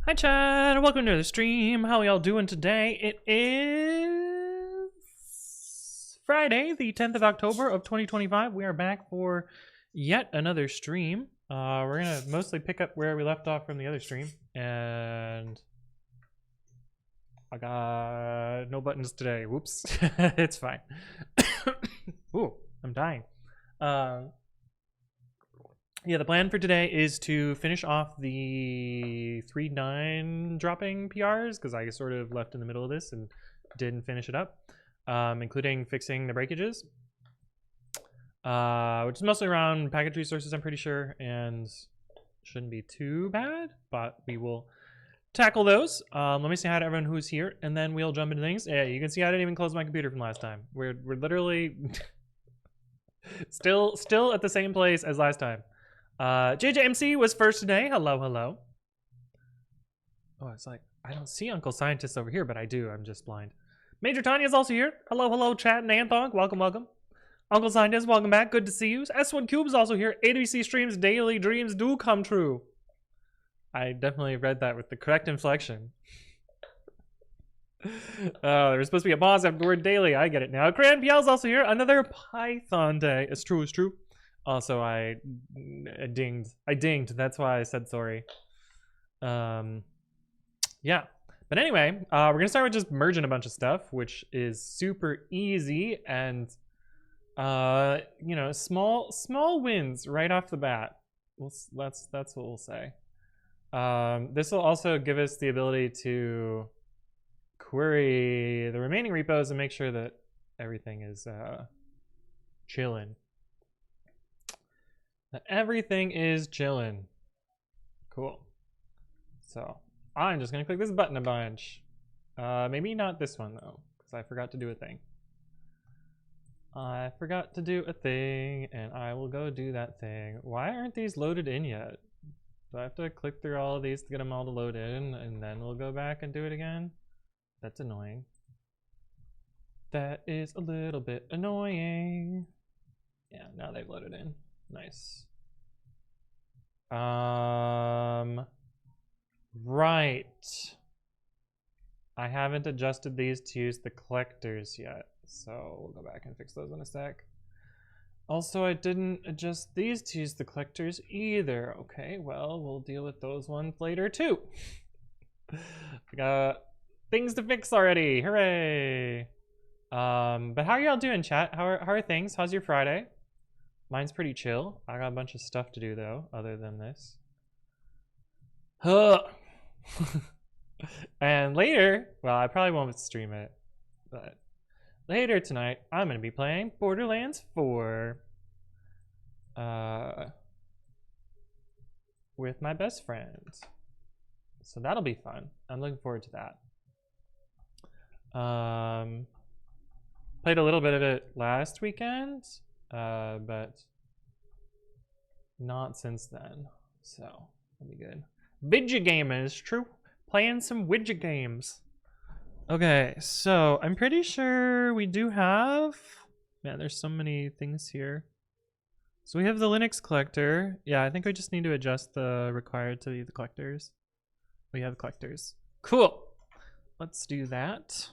Hi Chad, welcome to the stream. How y'all doing today? It is Friday, the 10th of October of 2025. We are back for yet another stream. We're gonna mostly pick up where we left off from the other stream. And I got no buttons today. Whoops. It's fine. Ooh, I'm dying. Yeah, the plan for today is to finish off the 3-9 dropping PRs, because I sort of left in the middle of this and didn't finish it up, including fixing the breakages, which is mostly around package resources, I'm pretty sure, and shouldn't be too bad, but we will tackle those. Let me say hi to everyone who's here, and then we'll jump into things. Yeah, you can see I didn't even close my computer from last time. We're literally still at the same place as last time. JJMC was first today. Hello, hello. Oh, it's like, I don't see Uncle Scientist over here, but I do. I'm just blind. Major Tanya's also here. Hello, hello, chat and Anthong. Welcome, welcome. Uncle Scientist, welcome back. Good to see you. S1 Cube is also here. ABC streams daily. Dreams do come true. I definitely read that with the correct inflection. There's supposed to be a pause after the word daily. I get it now. Cran PL's also here. Another Python day. It's true, it's true. Also, I dinged. That's why I said sorry. Yeah. But anyway, we're gonna start with just merging a bunch of stuff, which is super easy and you know, small wins right off the bat. That's what we'll say. This will also give us the ability to query the remaining repos and make sure that everything is chilling. Everything is chilling. Cool. So I'm just gonna click this button a bunch. Maybe not this one though, because I forgot to do a thing. I forgot to do a thing, and I will go do that thing. Why aren't these loaded in yet? Do I have to click through all of these to get them all to load in, and then we'll go back and do it again? That's annoying. That is a little bit annoying. Yeah, now they've loaded in. Nice. Right. I haven't adjusted these to use the collectors yet, so we'll go back and fix those in a sec. Also, I didn't adjust these to use the collectors either. Okay, well, we'll deal with those ones later too. I got things to fix already. Hooray! But how are y'all doing, chat? How are things? How's your Friday? Mine's pretty chill. I got a bunch of stuff to do though, other than this. And later, well, I probably won't stream it, but later tonight, I'm gonna be playing Borderlands 4 with my best friend. So that'll be fun. I'm looking forward to that. Played a little bit of it last weekend, but not since then. So that'll be good. Widget gamers, true. Playing some widget games. Okay, so I'm pretty sure we do have. Man, there's so many things here. So we have the Linux collector. Yeah, I think we just need to adjust the required to be the collectors. We have collectors. Cool. Let's do that.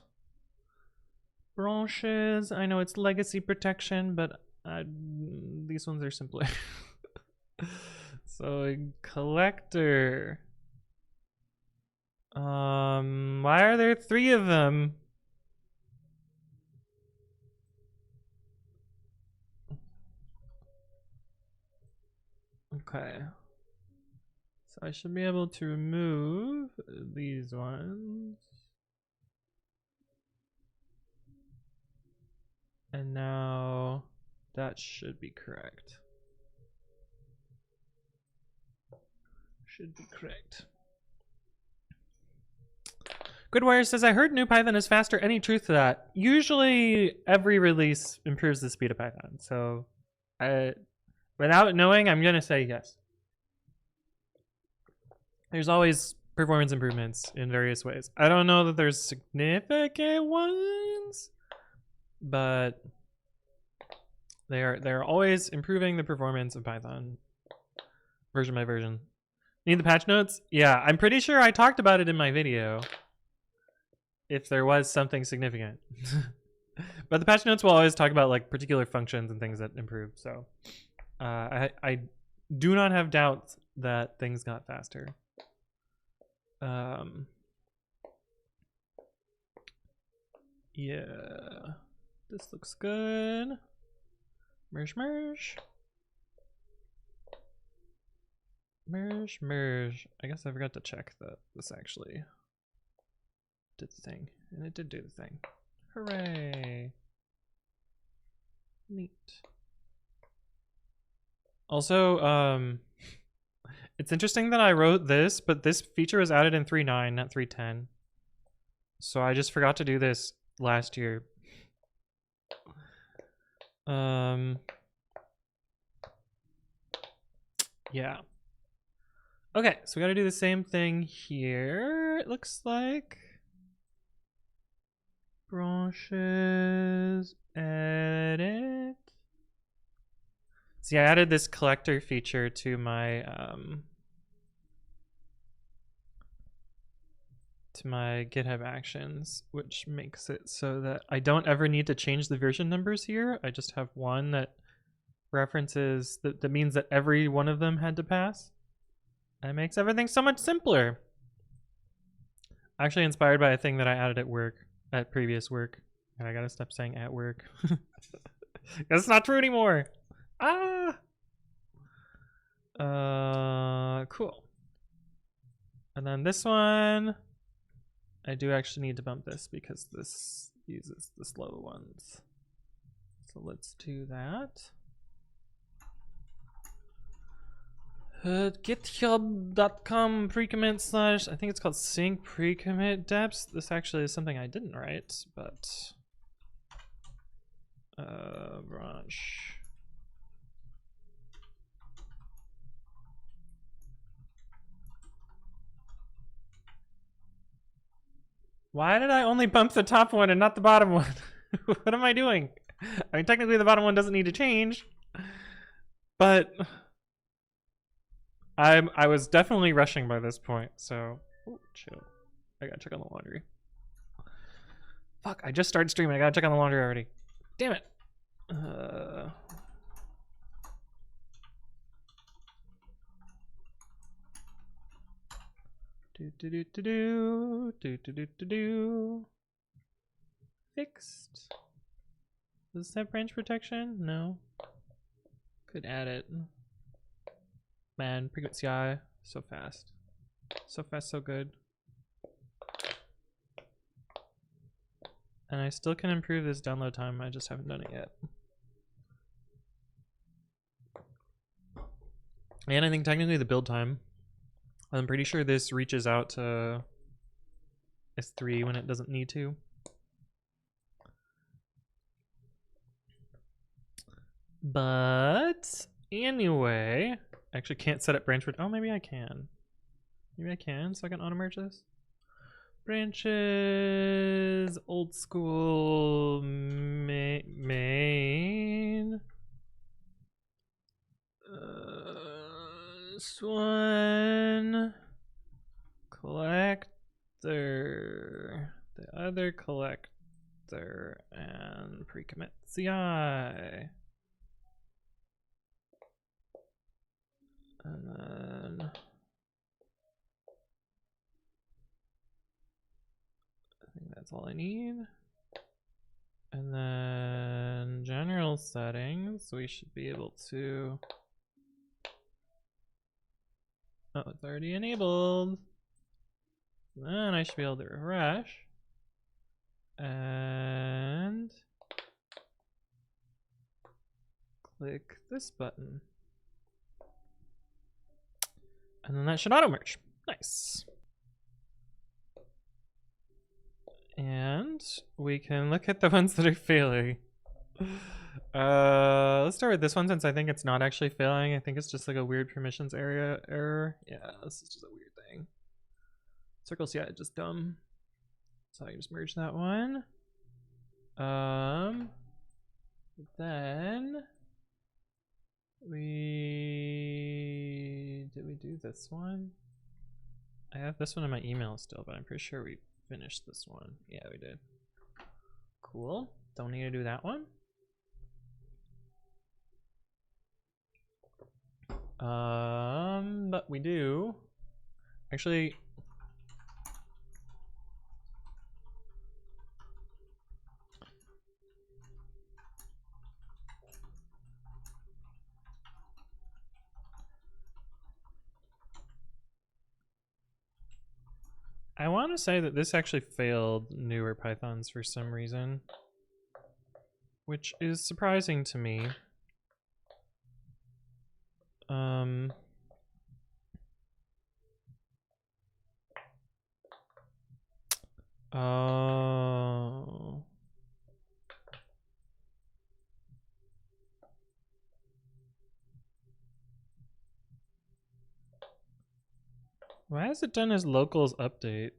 Branches. I know it's legacy protection, but these ones are simpler. So collector. Why are there 3 of them? Okay. So I should be able to remove these ones. And now that should be correct. Should be correct. Goodwire says, I heard new Python is faster. Any truth to that? Usually every release improves the speed of Python. So without knowing, I'm going to say yes. There's always performance improvements in various ways. I don't know that there's significant ones, but they're always improving the performance of Python version by version. Need the patch notes? Yeah, I'm pretty sure I talked about it in my video. If there was something significant. But the patch notes will always talk about like particular functions and things that improved. So I do not have doubts that things got faster. Yeah, this looks good. Merge. I guess I forgot to check that this actually did the thing, and it did do the thing. Hooray! Neat. Also, it's interesting that I wrote this, but this feature was added in 3.9, not 3.10. So I just forgot to do this last year. Yeah. Okay, so we gotta do the same thing here, it looks like. Branches, edit. See, I added this collector feature to my GitHub Actions, which makes it so that I don't ever need to change the version numbers here. I just have one that references that means that every one of them had to pass. That makes everything so much simpler. Actually inspired by a thing that I added at work, at previous work. And I gotta stop saying at work. That's not true anymore. Cool. And then this one, I do actually need to bump this because this uses the slow ones. So let's do that. GitHub.com precommit slash, I think it's called sync precommit deps. This actually is something I didn't write, but branch. Why did I only bump the top one and not the bottom one? What am I doing? I mean, technically the bottom one doesn't need to change, but I was definitely rushing by this point, so chill. I gotta check on the laundry. Fuck, I just started streaming. I gotta check on the laundry already. Damn it. Fixed. Does this have branch protection? No. Could add it. Man, precommit CI, so fast. So fast, so good. And I still can improve this download time, I just haven't done it yet. And I think technically the build time, I'm pretty sure this reaches out to S3 when it doesn't need to. But anyway, I actually can't set up branch. Oh, maybe I can. Maybe I can, so I can auto merge this. Branches, old school, main. This one, collector, the other collector, and precommit CI. And then I think that's all I need. And then general settings, we should be able to, oh, it's already enabled. Then I should be able to refresh and click this button. And then that should auto merge. Nice. And we can look at the ones that are failing. Let's start with this one since I think it's not actually failing. I think it's just like a weird permissions area error. Yeah, this is just a weird thing. Circles, yeah, just dumb. So I can just merge that one. Then did we do this one? I have this one in my email still, but I'm pretty sure we finished this one. Yeah, we did. Cool. Don't need to do that one. But we do. Actually, I want to say that this actually failed newer Pythons for some reason, which is surprising to me. Oh. Why is it done as locals update?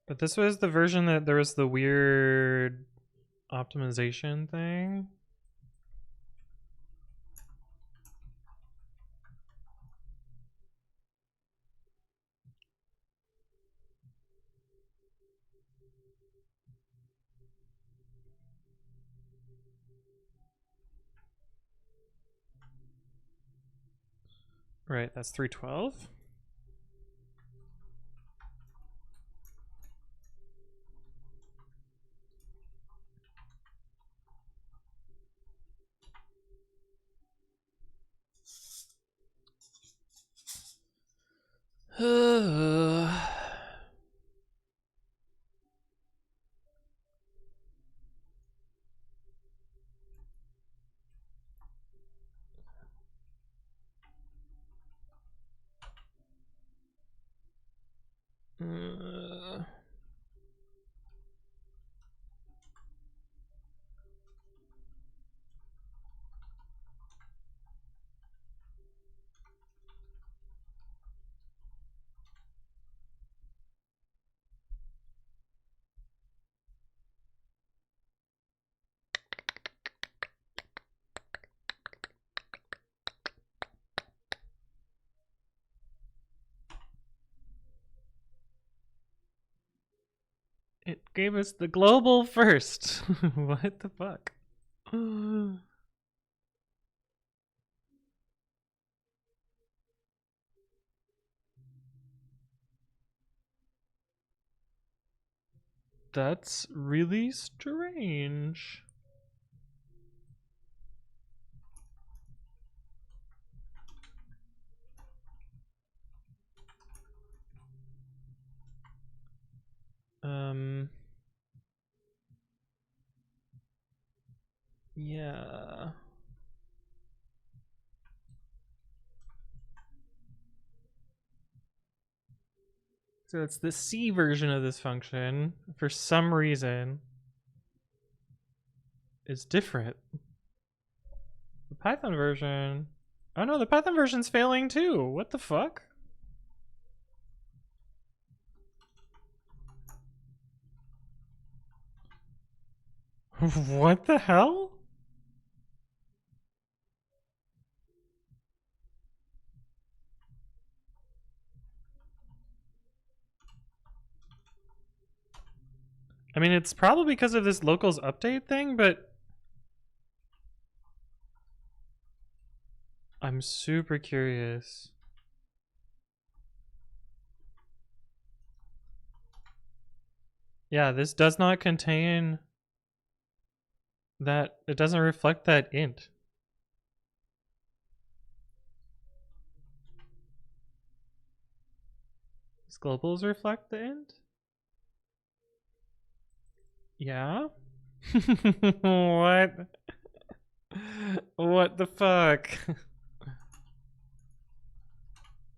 But this was the version that there was the weird optimization thing. Right, that's 312. It gave us the global first. What the fuck? That's really strange. Yeah. So it's the C version of this function, for some reason, is different. The Python version... Oh no, the Python version's failing too. What the fuck? What the hell? I mean, it's probably because of this locals update thing, but I'm super curious. Yeah, this does not contain that. It doesn't reflect that int. Does globals reflect the int? Yeah? What? What the fuck?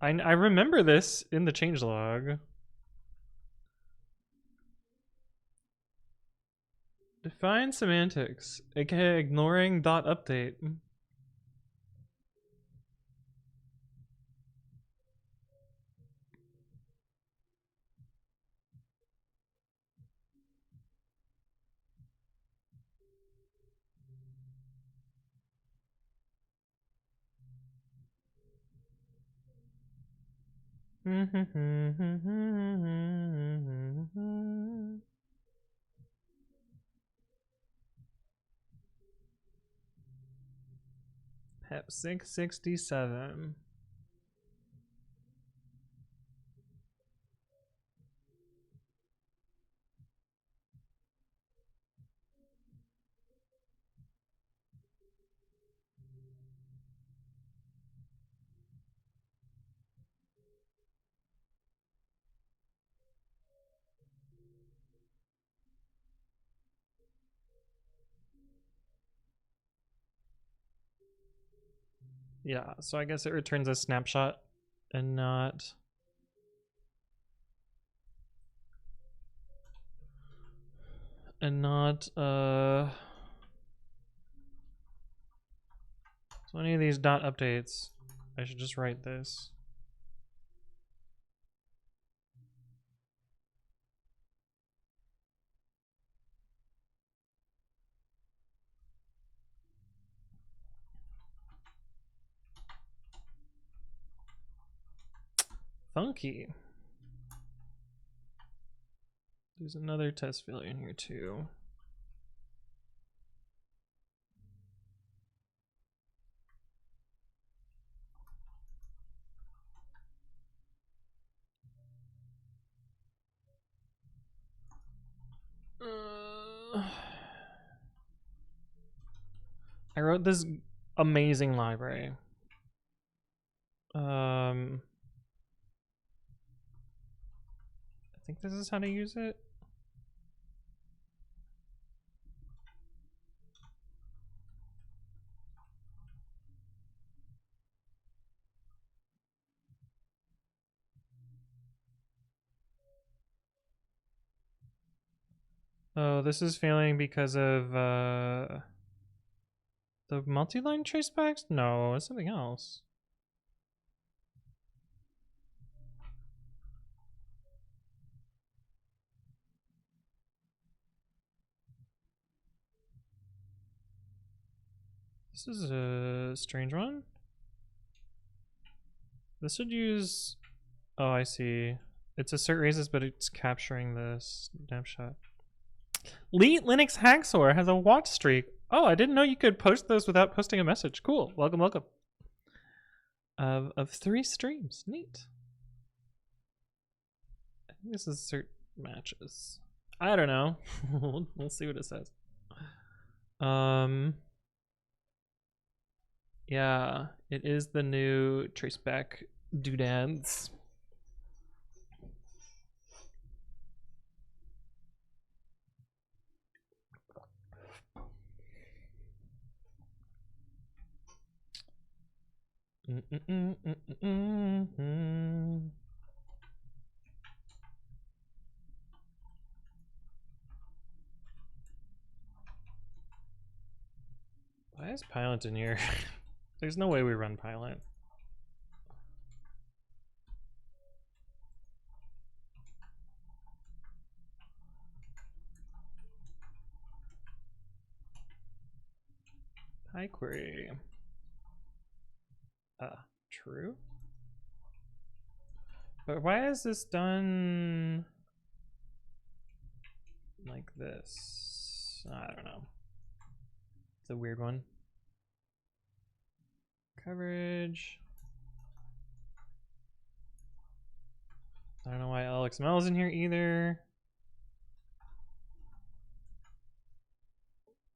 I remember this in the changelog. Define semantics, aka ignoring dot update. Pep 667. Yeah, so I guess it returns a snapshot and not so any of these dot updates. I should just write this. Funky. There's another test failure in here too. I wrote this amazing library. I think this is how to use it. Oh, this is failing because of the multi-line tracebacks? No, it's something else. This is a strange one. This should use... Oh, I see. It's assert raises, but it's capturing the snapshot. Leet Linux Hacksaw has a watch streak. Oh, I didn't know you could post those without posting a message. Cool. Welcome, welcome. Of 3 streams. Neat. I think this is assert matches. I don't know. We'll see what it says. Yeah, it is the new traceback doodads. Why is Pilot in here? There's no way we run Pilot. Hi, query. True. But why is this done like this? I don't know. It's a weird one. Coverage. I don't know why LXML is in here either.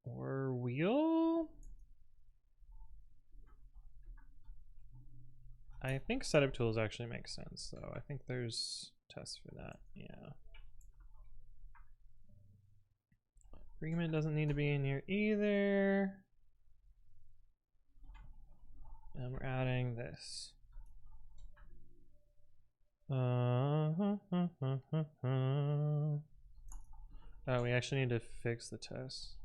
Or wheel? I think setup tools actually make sense, though. I think there's tests for that. Yeah. Agreement doesn't need to be in here either. And we're adding this. Oh, we actually need to fix the test.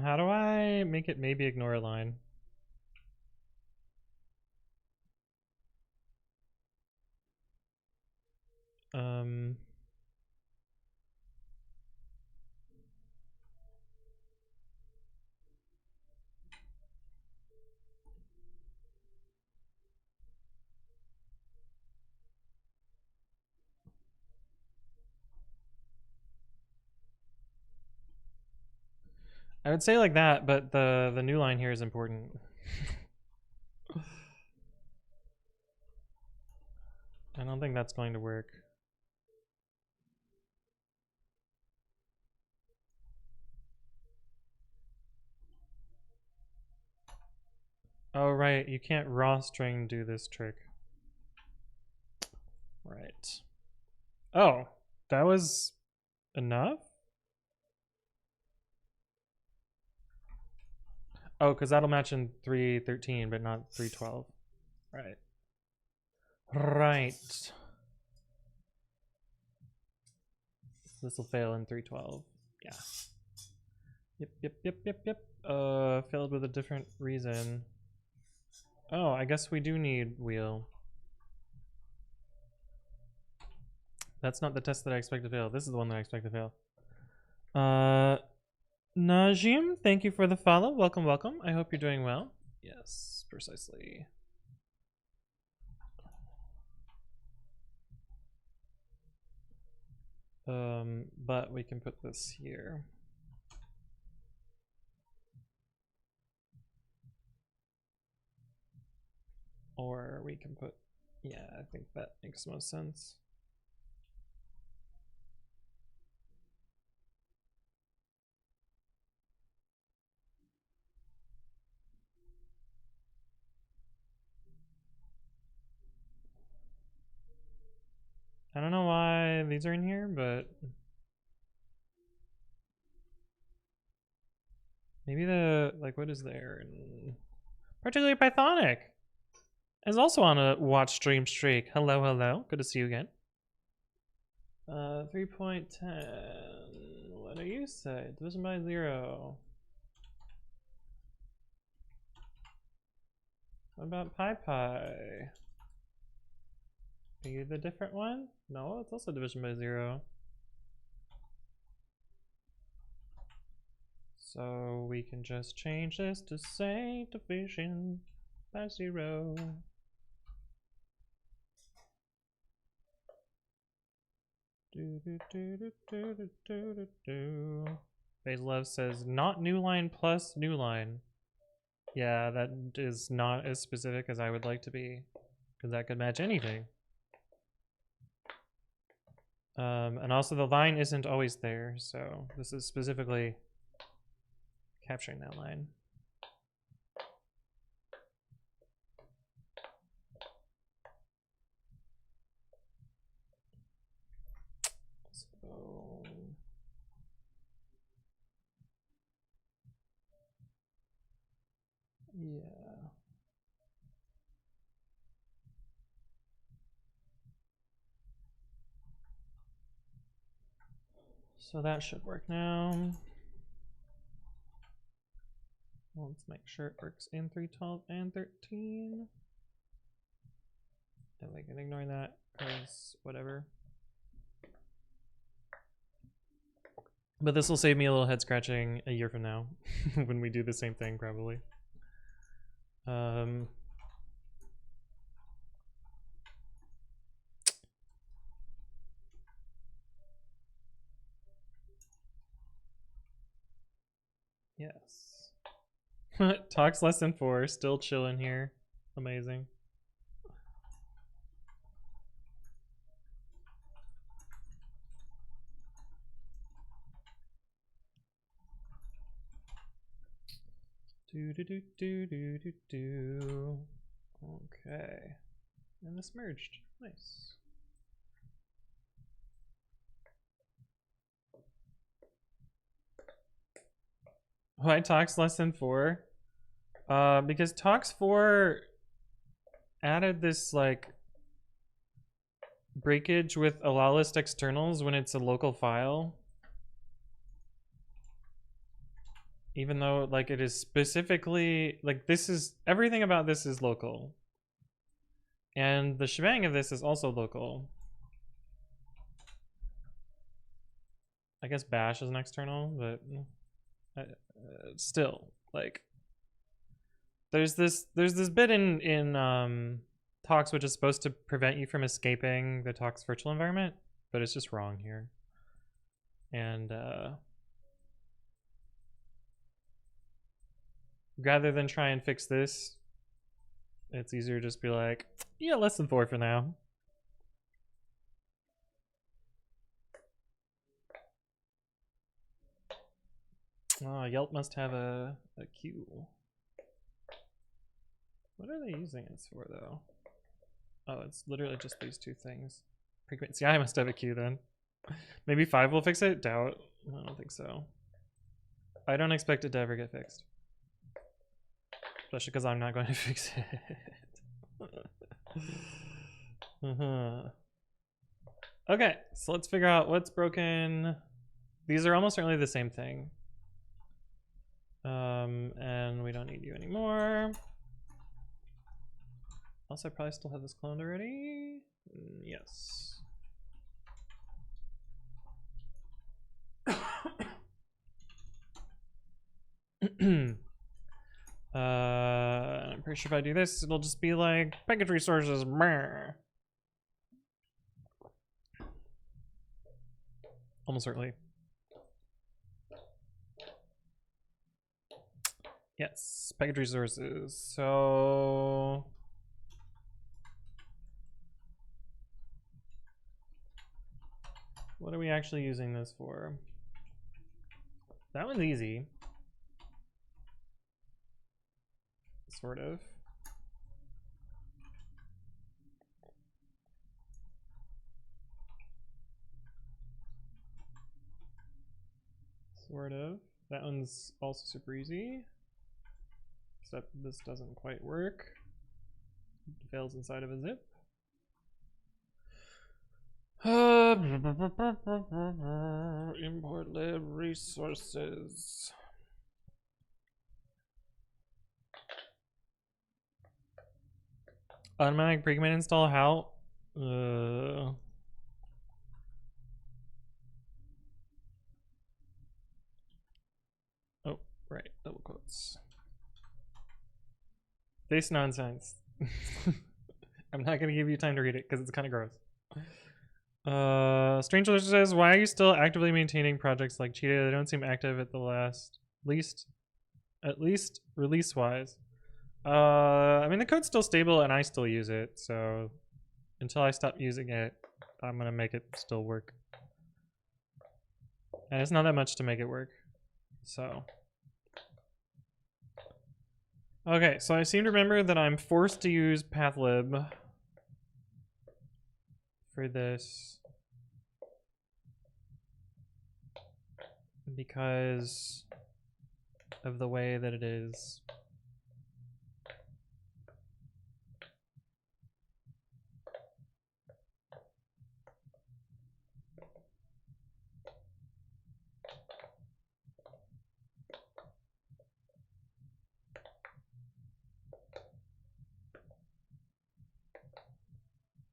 How do I make it maybe ignore a line? I would say like that, but the new line here is important. I don't think that's going to work. Oh, right. You can't raw string do this trick. Right. Oh, that was enough? Oh, because that'll match in 313, but not 312. Right. Right. This will fail in 312. Yeah. Yep. Failed with a different reason. Oh, I guess we do need wheel. That's not the test that I expect to fail. This is the one that I expect to fail. Najim, thank you for the follow. Welcome, welcome. I hope you're doing well. Yes, precisely. But we can put this here. Or we can put, yeah, I think that makes most sense. I don't know why these are in here, but maybe the, like, what is there? Particularly Pythonic is also on a watch stream streak. Hello, hello. Good to see you again. 3.10. What do you say? Division by 0. What about PyPy? Are you the different one? No, it's also division by 0. So we can just change this to say division by 0. Baselove says not new line plus new line. Yeah, that is not as specific as I would like to be, because that could match anything. And also the line isn't always there, so this is specifically capturing that line. So yeah. So that should work now. Let's make sure it works in 312 and 13. And we can ignore that because whatever. But this will save me a little head scratching a year from now when we do the same thing probably. Yes. Talks less than 4, still chilling here. Amazing. Do. Okay. And this merged. Nice. Why talks less than 4? Because talks 4 added this like breakage with allow list externals when it's a local file. Even though like it is specifically like this is everything about this is local. And the shebang of this is also local. I guess bash is an external, but still like there's this bit in talks which is supposed to prevent you from escaping the talks virtual environment, but it's just wrong here. And rather than try and fix this, it's easier to just be like, yeah, less than 4 for now. Oh, Yelp must have a queue. What are they using this for, though? Oh, it's literally just these two things. See, I must have a queue then. Maybe 5 will fix it? Doubt. I don't think so. I don't expect it to ever get fixed. Especially because I'm not going to fix it. Okay, so let's figure out what's broken. These are almost certainly the same thing. And we don't need you anymore. Also, I probably still have this cloned already. Yes. I'm pretty sure if I do this, it'll just be like package resources. Brr. Almost certainly. Yes, package resources. So what are we actually using this for? That one's easy. Sort of. Sort of. That one's also super easy. Except this doesn't quite work. It fails inside of a zip. Import lib resources. Automatic pre-commit install how? Oh, right, double quotes. This nonsense. I'm not gonna give you time to read it because it's kind of gross. Stranger says, why are you still actively maintaining projects like Cheetah? They don't seem active at the at least release-wise. I mean, the code's still stable and I still use it, so until I stop using it, I'm gonna make it still work. And it's not that much to make it work, so. Okay, so I seem to remember that I'm forced to use pathlib for this because of the way that it is.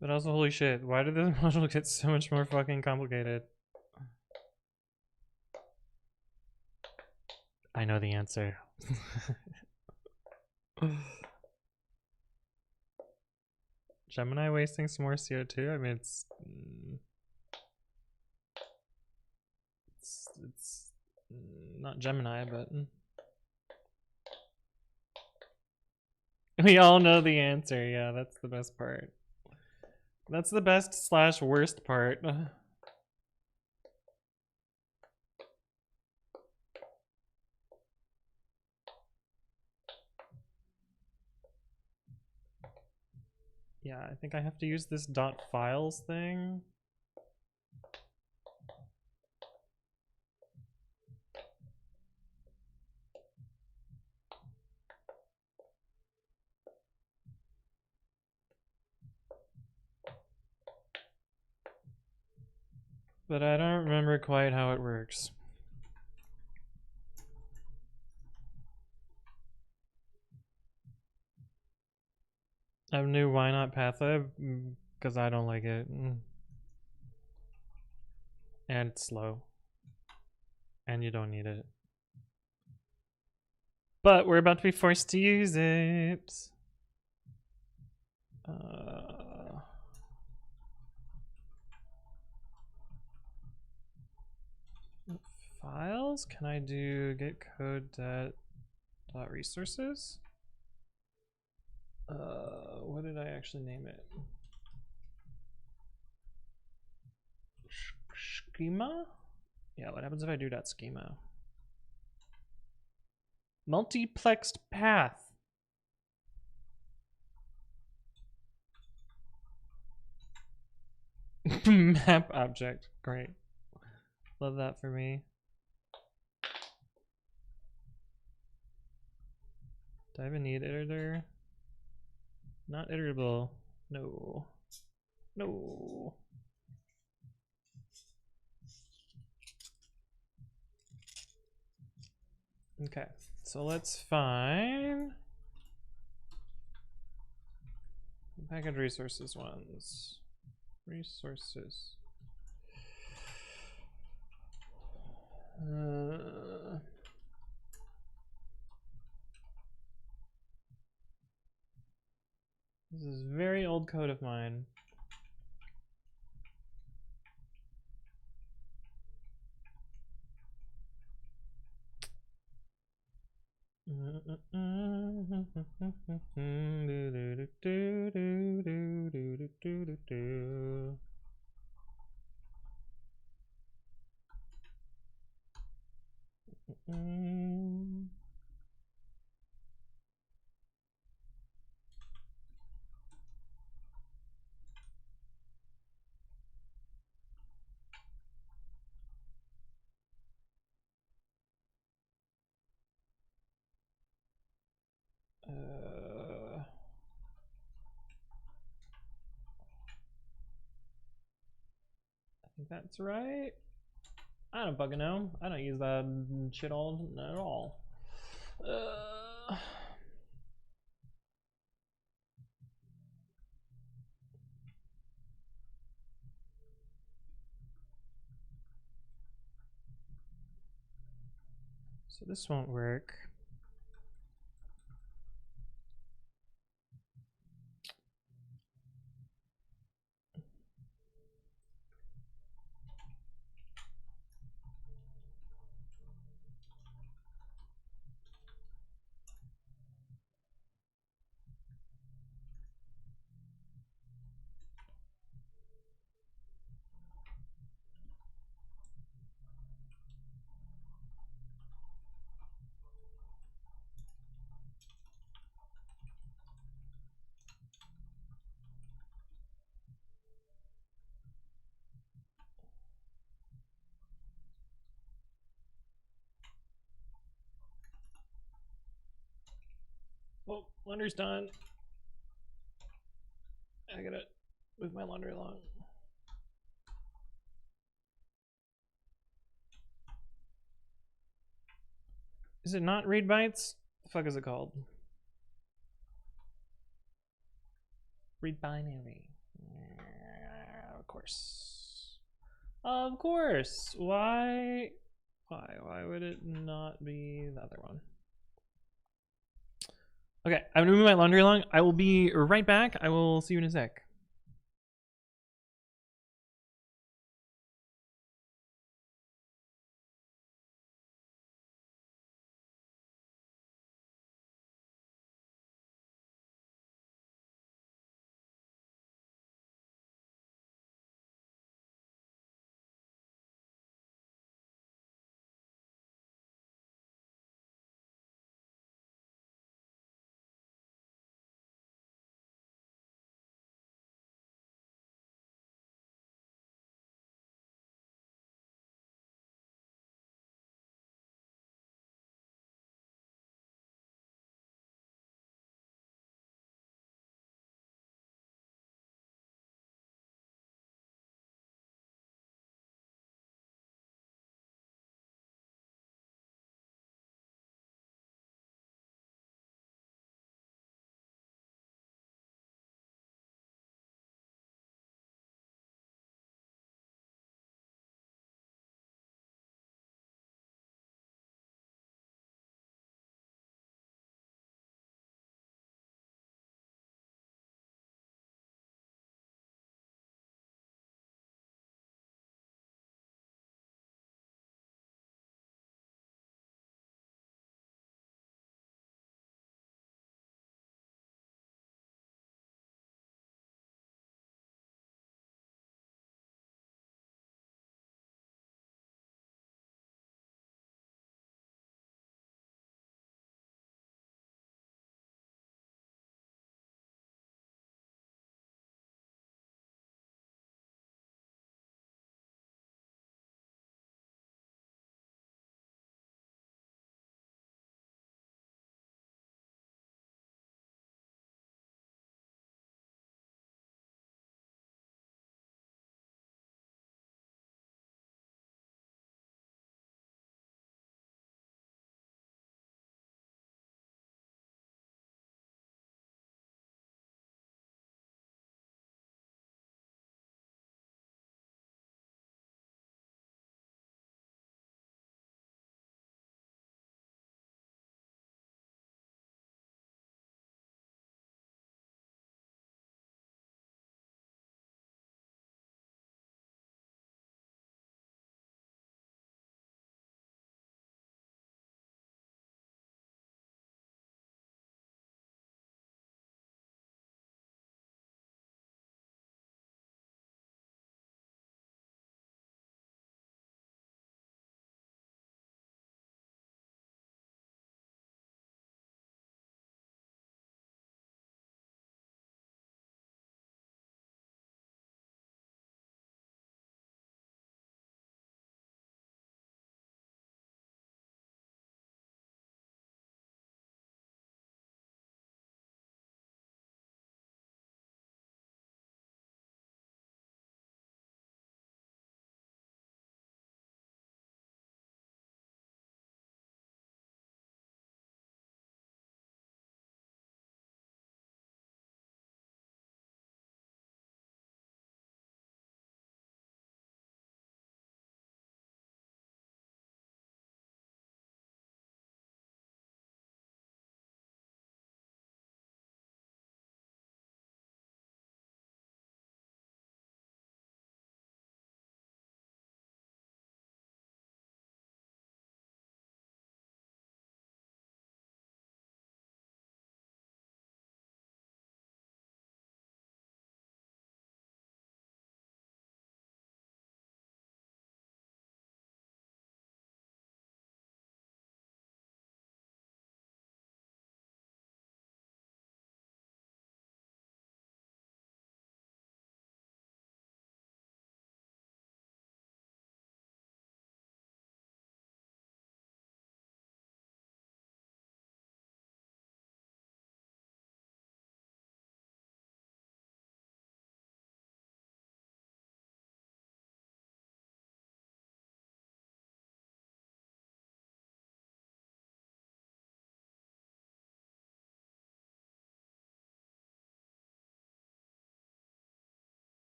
But also, holy shit, why did this module get so much more fucking complicated? I know the answer. Gemini wasting some more CO2? I mean, it's not Gemini, but we all know the answer. Yeah, that's the best part. That's the best / worst part. Yeah, I think I have to use this .files thing. But I don't remember quite how it works. I have new why not pathlib because I don't like it. And it's slow. And you don't need it. But we're about to be forced to use it. Files? Can I do get code that Resources. What did I actually name it? Schema? Yeah, what happens if I do .schema? Multiplexed path. Map object. Great. Love that for me. Do I even need editor? Not iterable. No. No. Okay, so let's find package resources ones. Resources. This is very old code of mine. I think that's right. I don't fucking know. I don't use that shit all at all. So this won't work. Oh, laundry's done. I gotta move my laundry along. Is it not read bytes? The fuck is it called? Read binary. Of course. Of course. Why? Why would it not be the other one? Okay, I'm gonna move my laundry along. I will be right back. I will see you in a sec.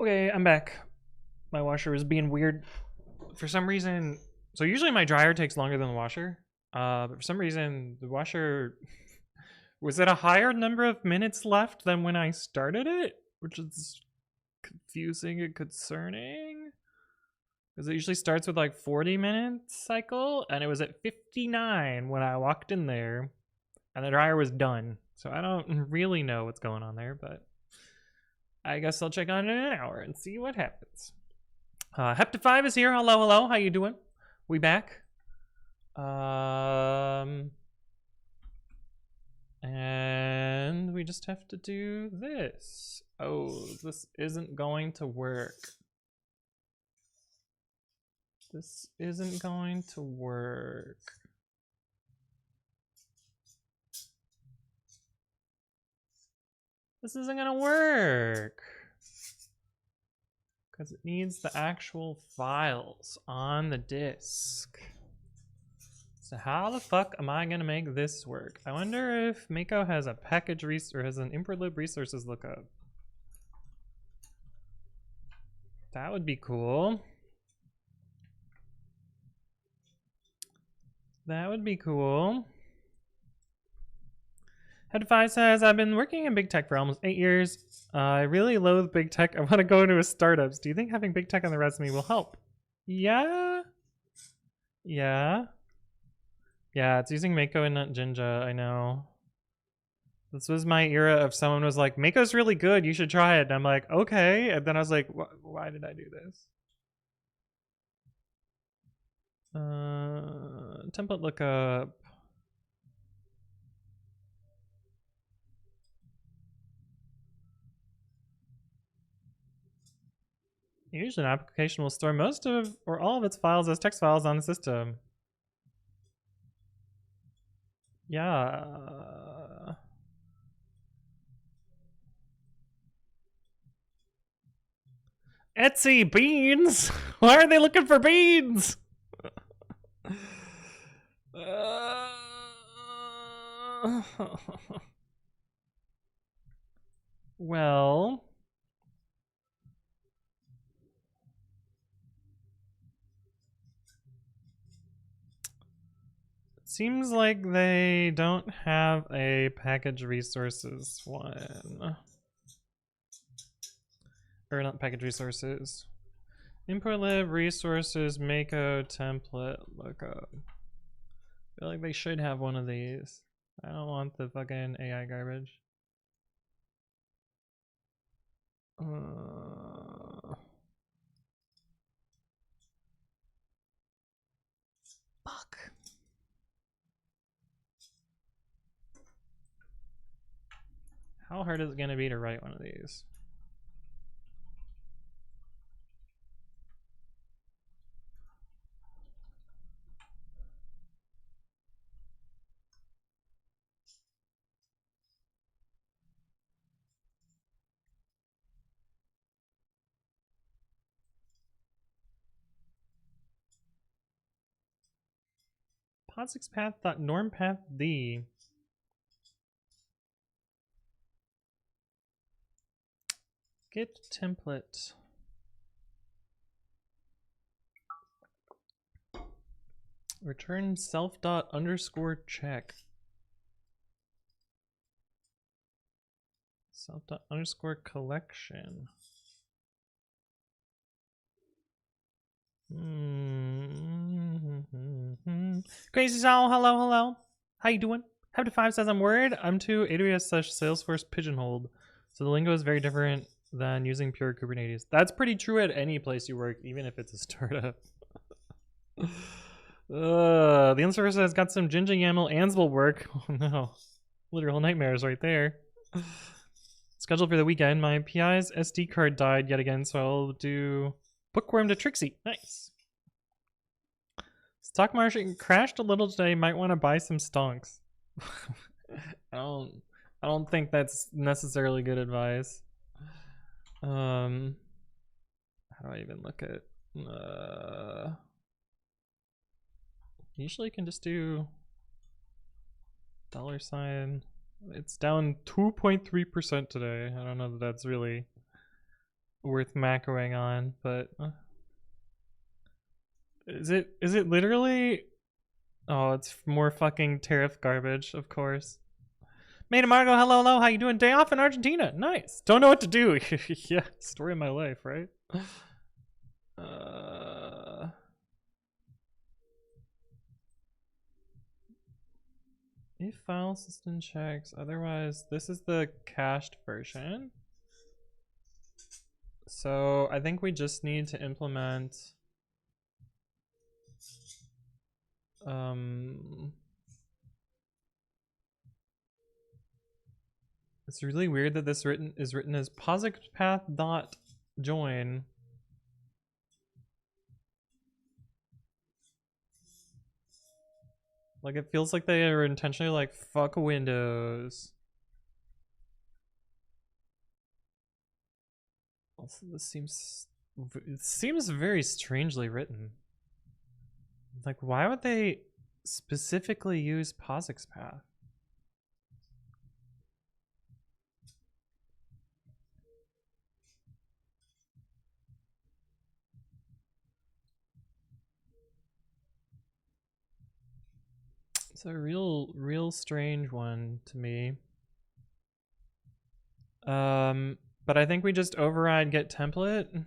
Okay, I'm back. My washer was being weird for some reason. So usually my dryer takes longer than the washer. But for some reason the washer was at a higher number of minutes left than when I started it, which is confusing and concerning. Because it usually starts with like 40-minute cycle, and it was at 59 when I walked in there, and the dryer was done. So I don't really know what's going on there, but I guess I'll check on it in an hour and see what happens. Hepta5 is here. Hello, hello. How you doing? We back. And we just have to do this. Oh, this isn't going to work. This isn't going to work. This isn't gonna work. Because it needs the actual files on the disk. So how the fuck am I gonna make this work? I wonder if Mako has a package or has an improlib resources lookup. That would be cool. That would be cool. Hepta5 says, I've been working in big tech for almost 8 years. I really loathe big tech. I want to go into a startups. Do you think having big tech on the resume will help? Yeah. Yeah. Yeah, it's using Mako and not Jinja, I know. This was my era of someone was like, Mako's really good, you should try it. And I'm like, okay. And then I was like, why did I do this? Template lookup. Usually an application will store most of or all of its files as text files on the system. Yeah. Etsy beans? Why are they looking for beans? Well, it seems like they don't have a package resources one. Or not package resources. Improlib resources Mako template lookup. I feel like they should have one of these. I don't want the fucking AI garbage. Fuck. How hard is it gonna be to write one of these? POSIX path dot norm path d. Get template. Return self dot underscore check. Self dot underscore collection. Crazy Sal, hello, hello. How you doing? Hepta5 says, I'm worried I'm too AWS/Salesforce pigeonholed. So the lingo is very different than using pure Kubernetes. That's pretty true at any place you work, even if it's a startup. The in-service has got some Jinja YAML Ansible work. Oh no. Literal nightmares right there. Scheduled for the weekend. My PI's SD card died yet again, so I'll do Bookworm to Trixie. Nice. Stock market crashed a little today. Might want to buy some stonks. I don't think that's necessarily good advice. How do I even look at usually you can just do $. It's down 2.3% today. I don't know that that's really worth macroing on, but is it literally? Oh, it's more fucking tariff garbage, of course. Made Margo, hello, how you doing? Day off in Argentina, nice. Don't know what to do. Yeah, story of my life, right? If file system checks, otherwise this is the cached version. So I think we just need to implement it's really weird that this is written as posixpath.join. Like it feels like they are intentionally like fuck Windows. Also, this seems very strangely written. Like, why would they specifically use posixpath? It's a real strange one to me. But I think we just override get template.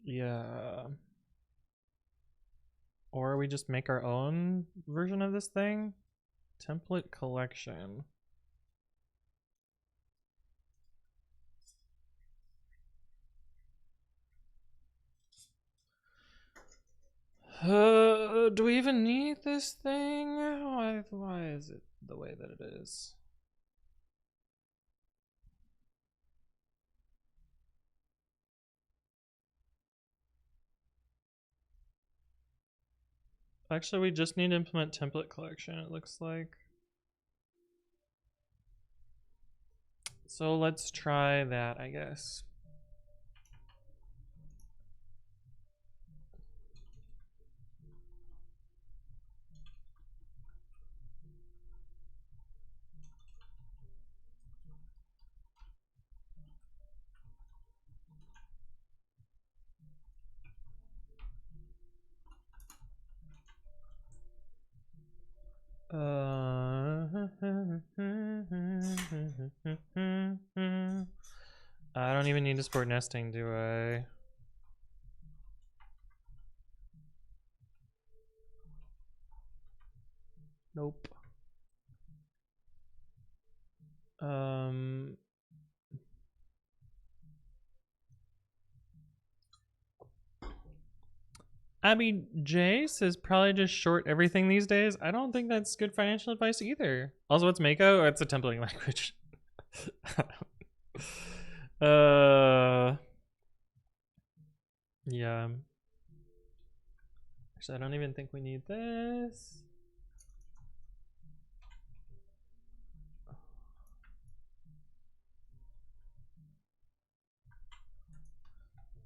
Yeah. Or we just make our own version of this thing. Template collection. Do we even need this thing? Why is it the way that it is? Actually, we just need to implement template collection, it looks like. So let's try that, I guess. I don't even need to support nesting, do I? Nope. Abby J says probably just short everything these days. I don't think that's good financial advice either. Also, what's Mako? Oh, it's a templating language. Yeah. Actually, I don't even think we need this.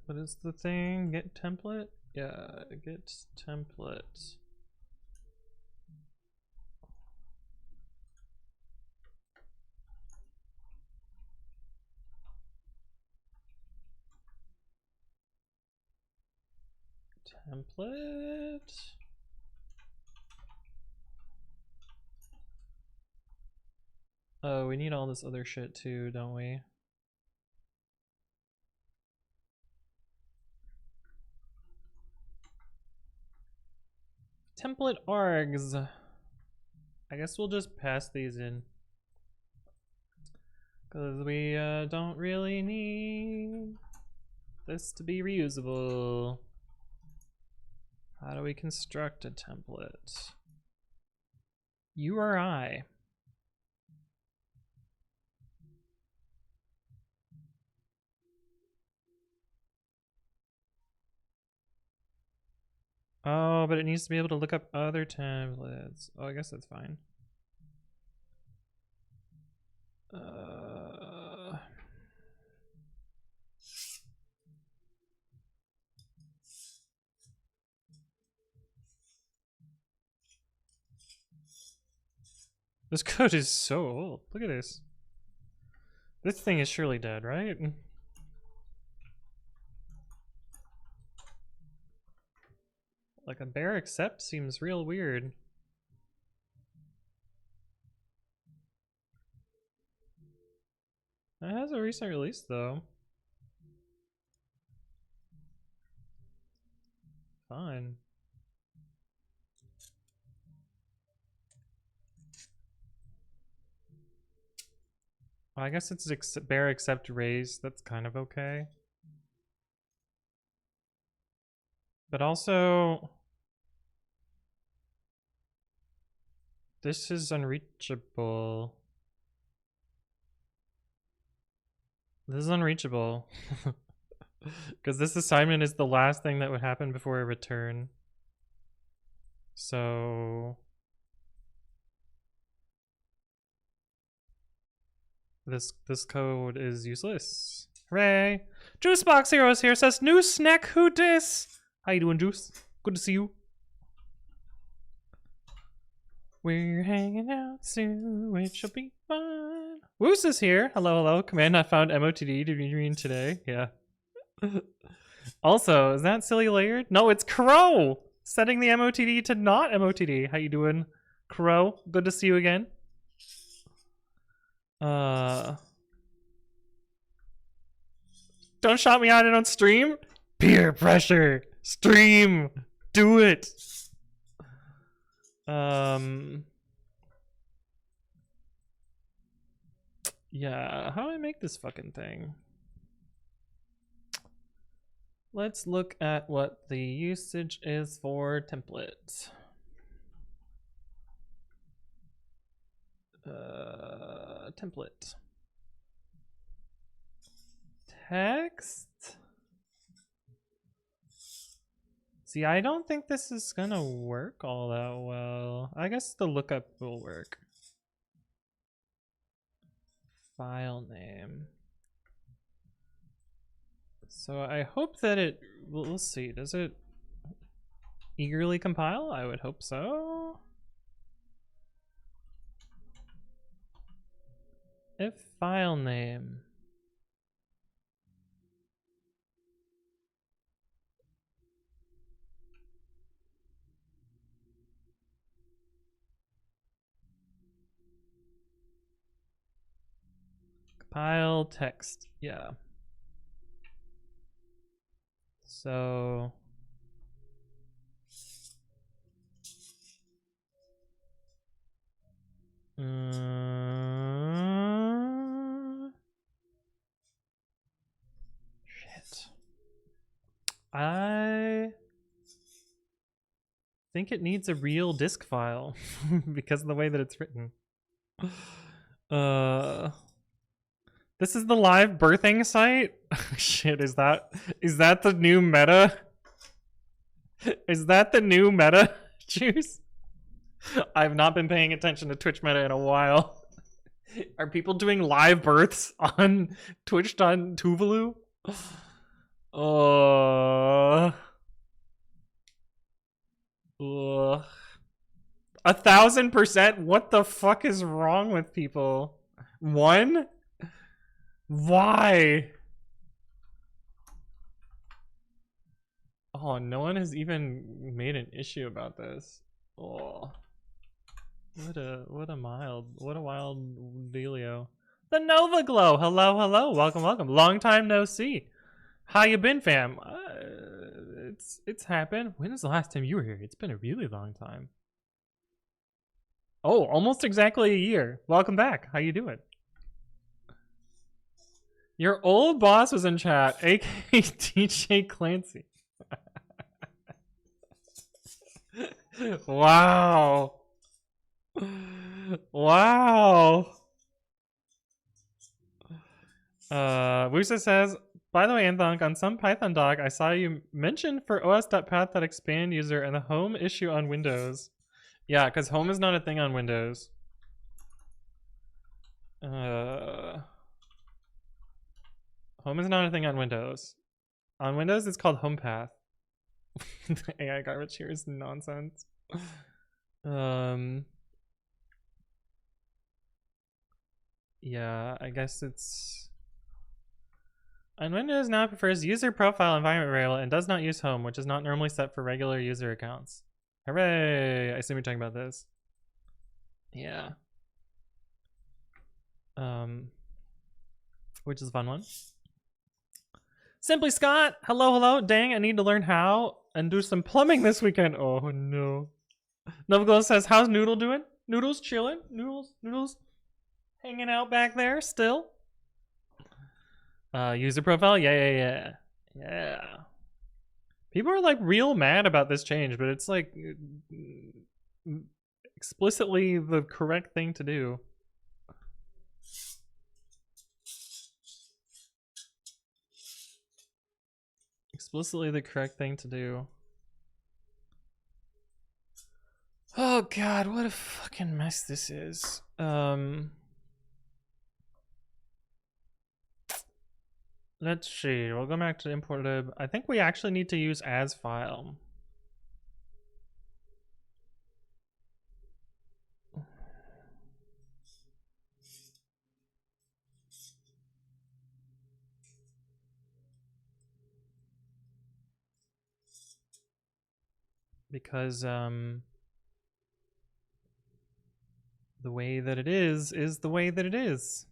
What is the thing? Get template? Yeah, get template. Template. Oh, we need all this other shit too, don't we? Template args. I guess we'll just pass these in. Because we don't really need this to be reusable. How do we construct a template? URI. Oh, but it needs to be able to look up other templates. Oh, I guess that's fine. This code is so old. Look at this. This thing is surely dead, right? Like a bare accept seems real weird. It has a recent release though. Fine. Well, I guess it's bare accept raise. That's kind of okay. But also, this is unreachable. This is unreachable. Because this assignment is the last thing that would happen before a return. So this code is useless. Hooray! Juicebox Heroes here says new snack who dis? How you doing, Juice? Good to see you. We're hanging out soon, it shall be fun. Woos is here. Hello, hello. Command I found MOTD to be reading today. Yeah. Also, is that silly layered? No, it's Crow! Setting the MOTD to not MOTD. How you doing, Crow? Good to see you again. Don't shout me out on stream. Peer pressure. Stream. Do it. Yeah, how do I make this fucking thing? Let's look at what the usage is for template. Template. Text. See, I don't think this is gonna work all that well. I guess the lookup will work. File name. So I hope that it, we'll see, does it eagerly compile? I would hope so. If file name. Compile text, yeah. So shit. I think it needs a real disk file because of the way that it's written. This is the live birthing site? Shit, is that the new meta? Is that the new meta, Juice? I've not been paying attention to Twitch meta in a while. Are people doing live births on Twitch.Tuvalu? 1000%? What the fuck is wrong with people? One? Why? Oh, no one has even made an issue about this. Oh, what a wild dealio. The Nova Glow. Hello, hello. Welcome, welcome. Long time no see. How you been, fam? It's happened. When was the last time you were here? It's been a really long time. Oh, almost exactly a year. Welcome back. How you doing? Your old boss was in chat, aka DJ Clancy. Wow. Wow. Wusa says, by the way, Anthonk, on some Python doc, I saw you mention for os.path.expand user and the home issue on Windows. Yeah, because home is not a thing on Windows. Home is not a thing on Windows. On Windows, it's called home path. The AI garbage here is nonsense. Yeah, I guess it's... On Windows now prefers user profile environment variable and does not use home, which is not normally set for regular user accounts. Hooray! I assume you're talking about this. Yeah. Which is a fun one. Simply Scott, hello. Dang, I need to learn how and do some plumbing this weekend. Oh no. Novaglow says, how's Noodle doing? Noodle's chilling. Noodle's hanging out back there still. User profile, yeah. People are like real mad about this change, but it's like explicitly the correct thing to do. Explicitly the correct thing to do. Oh god, what a fucking mess this is. Let's see, we'll go back to import lib. I think we actually need to use as file. Because the way that it is the way that it is.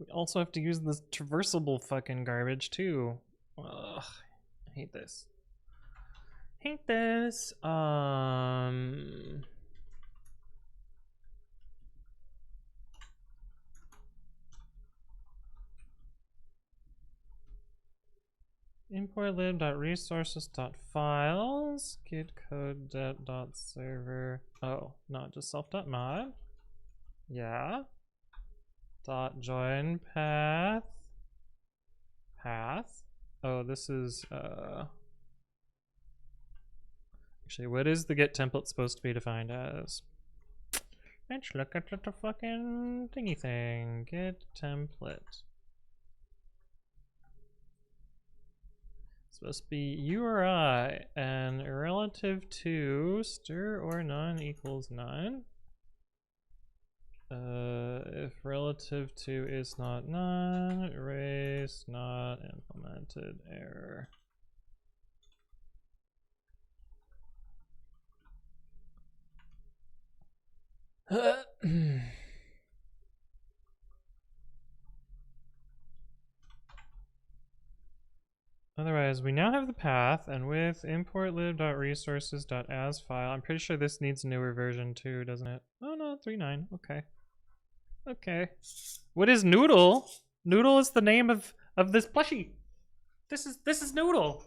We also have to use this traversable fucking garbage too. Ugh, I hate this. Hate this. Import lib.resources.files git code.server. Oh, not just self.mod. Yeah. Dot join path. Oh, this is actually, what is the git template supposed to be defined as? Let's look at the fucking thingy thing. Git template. Supposed to be URI and relative to stir or none equals none. If relative to is not none, erase not implemented error. Otherwise, we now have the path, and with import lib.resources.as file, I'm pretty sure this needs a newer version too, doesn't it? Oh no, 3.9. Okay. Okay. What is Noodle? Noodle is the name of this plushie. This is Noodle.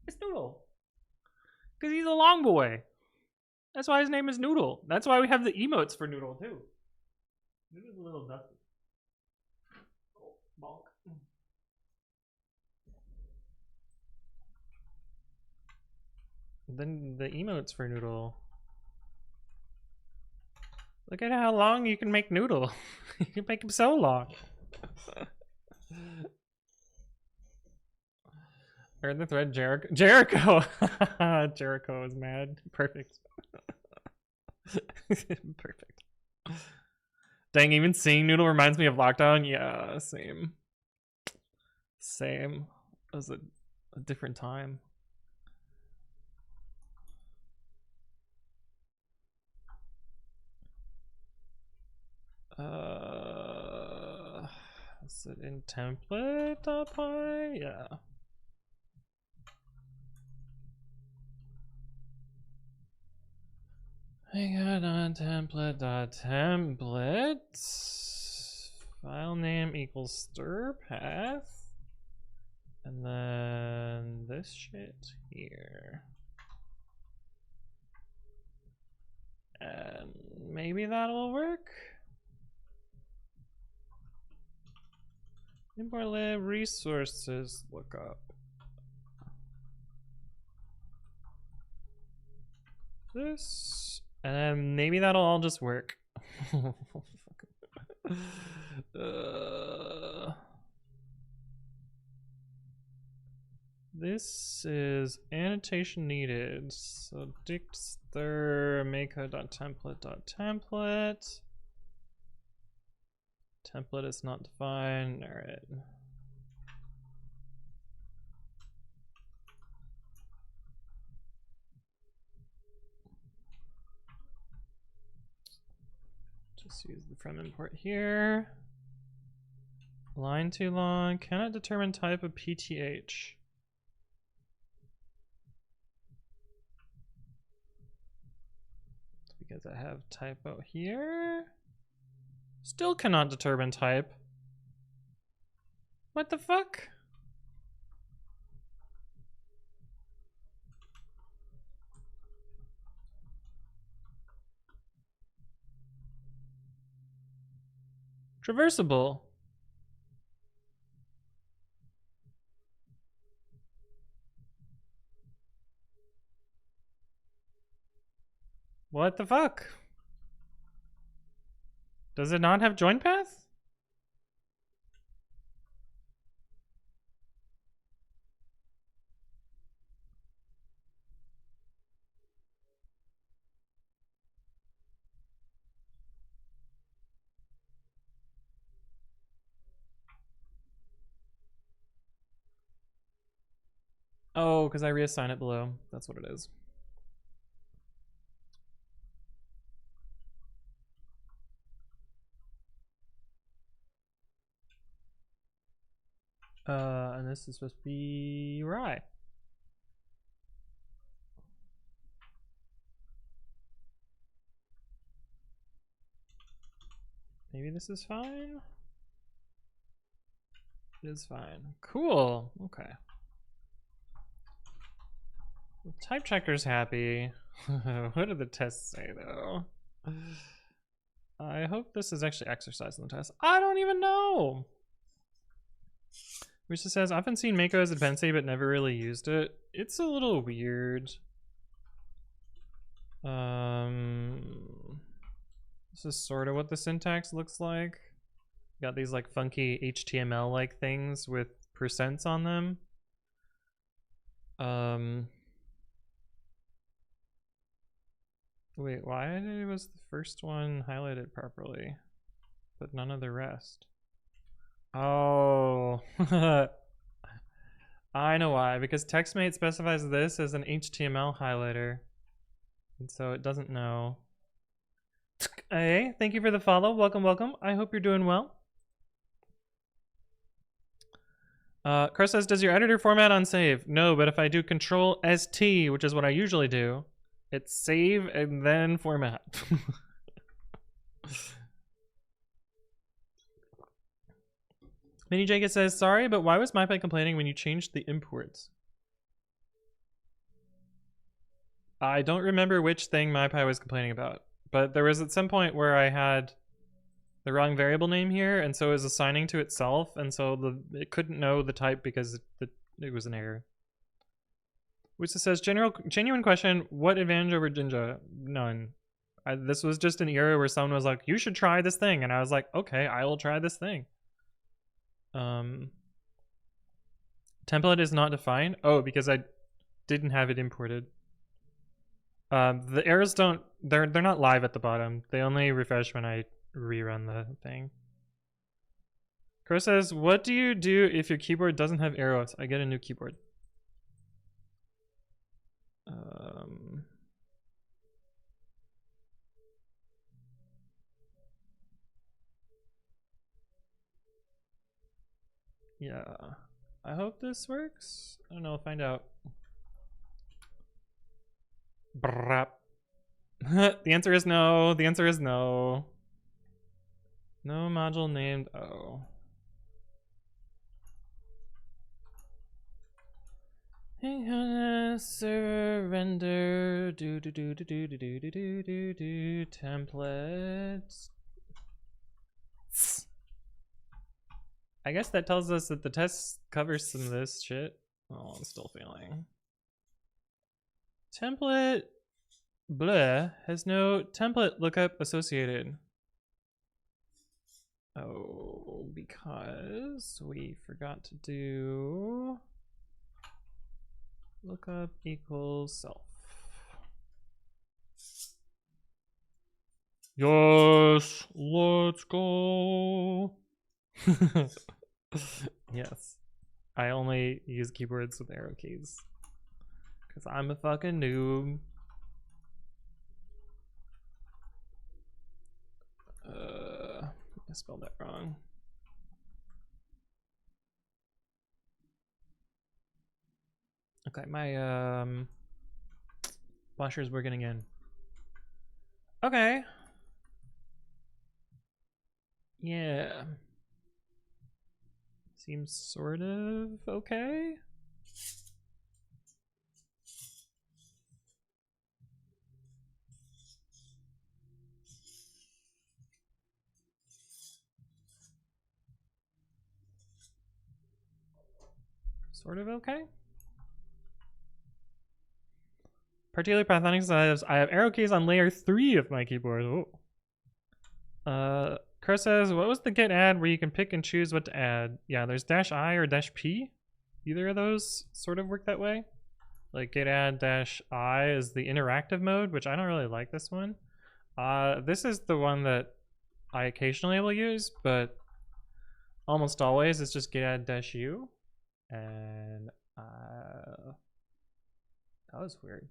It's Noodle. Because he's a long boy. That's why his name is Noodle. That's why we have the emotes for Noodle too. Noodle's a little dusty. Oh, bonk. Then the emotes for Noodle. Look at how long you can make Noodle. You can make him so long. Or the thread Jericho. Jericho is mad. Perfect. Perfect. Dang, even seeing Noodle reminds me of Lockdown. Yeah, same. Same. It was a different time. Is it in template.py? Yeah. Hang on template. File name equals stir path. And then this shit here. And maybe that'll work. Import lib resources lookup. This, and then maybe that'll all just work. This is annotation needed. So dictstr mako.template.template. Template is not defined. All right. Just use the from import here. Line too long. Cannot determine type of PTH. Because I have typo here. Still cannot determine type. What the fuck? Traversable. What the fuck? Does it not have join path? Oh, because I reassign it below. That's what it is. And this is supposed to be right. Maybe this is fine. It is fine. Cool. Okay. The type checker's happy. What do the tests say though? I hope this is actually exercised in the test. I don't even know. Which just says, often seen Mako as a dependency but never really used it. It's a little weird. This is sort of what the syntax looks like. Got these like funky HTML like things with percents on them. Wait, why was the first one highlighted properly, but none of the rest? Oh, I know why. Because TextMate specifies this as an HTML highlighter, and so it doesn't know. Hey, thank you for the follow. Welcome, welcome. I hope you're doing well. Chris says, does your editor format on save? No, but if I do Control-ST, which is what I usually do, it's save and then format. Mini Jacob says, sorry, but why was MyPy complaining when you changed the imports? I don't remember which thing MyPy was complaining about, but there was at some point where I had the wrong variable name here, and so it was assigning to itself, and so it couldn't know the type because it was an error. Which says, genuine question, what advantage over Jinja? None. This was just an error where someone was like, you should try this thing, and I was like, okay, I will try this thing. Template is not defined. Oh, because I didn't have it imported. The errors they're not live at the bottom. They only refresh when I rerun the thing. Crow says, what do you do if your keyboard doesn't have arrows? I get a new keyboard. Yeah, I hope this works. I don't know, I'll find out. Brap. The answer is no. The answer is no. No module named O. Surrender. Templates. I guess that tells us that the test covers some of this shit. Oh, I'm still failing. Template bleh has no template lookup associated. Oh, because we forgot to do lookup equals self. Yes, let's go. Yes, I only use keyboards with arrow keys because I'm a fucking noob. I spelled that wrong. Okay, my blusher's working again. Okay. Yeah. Seems sort of okay. Sort of okay. Particular Pythonic says I have arrow keys on layer 3 of my keyboard. Oh. Chris says, what was the git add where you can pick and choose what to add? Yeah, there's -I or -P. Either of those sort of work that way. Like git add -I is the interactive mode, which I don't really like this one. This is the one that I occasionally will use, but almost always it's just git add -U. And that was weird.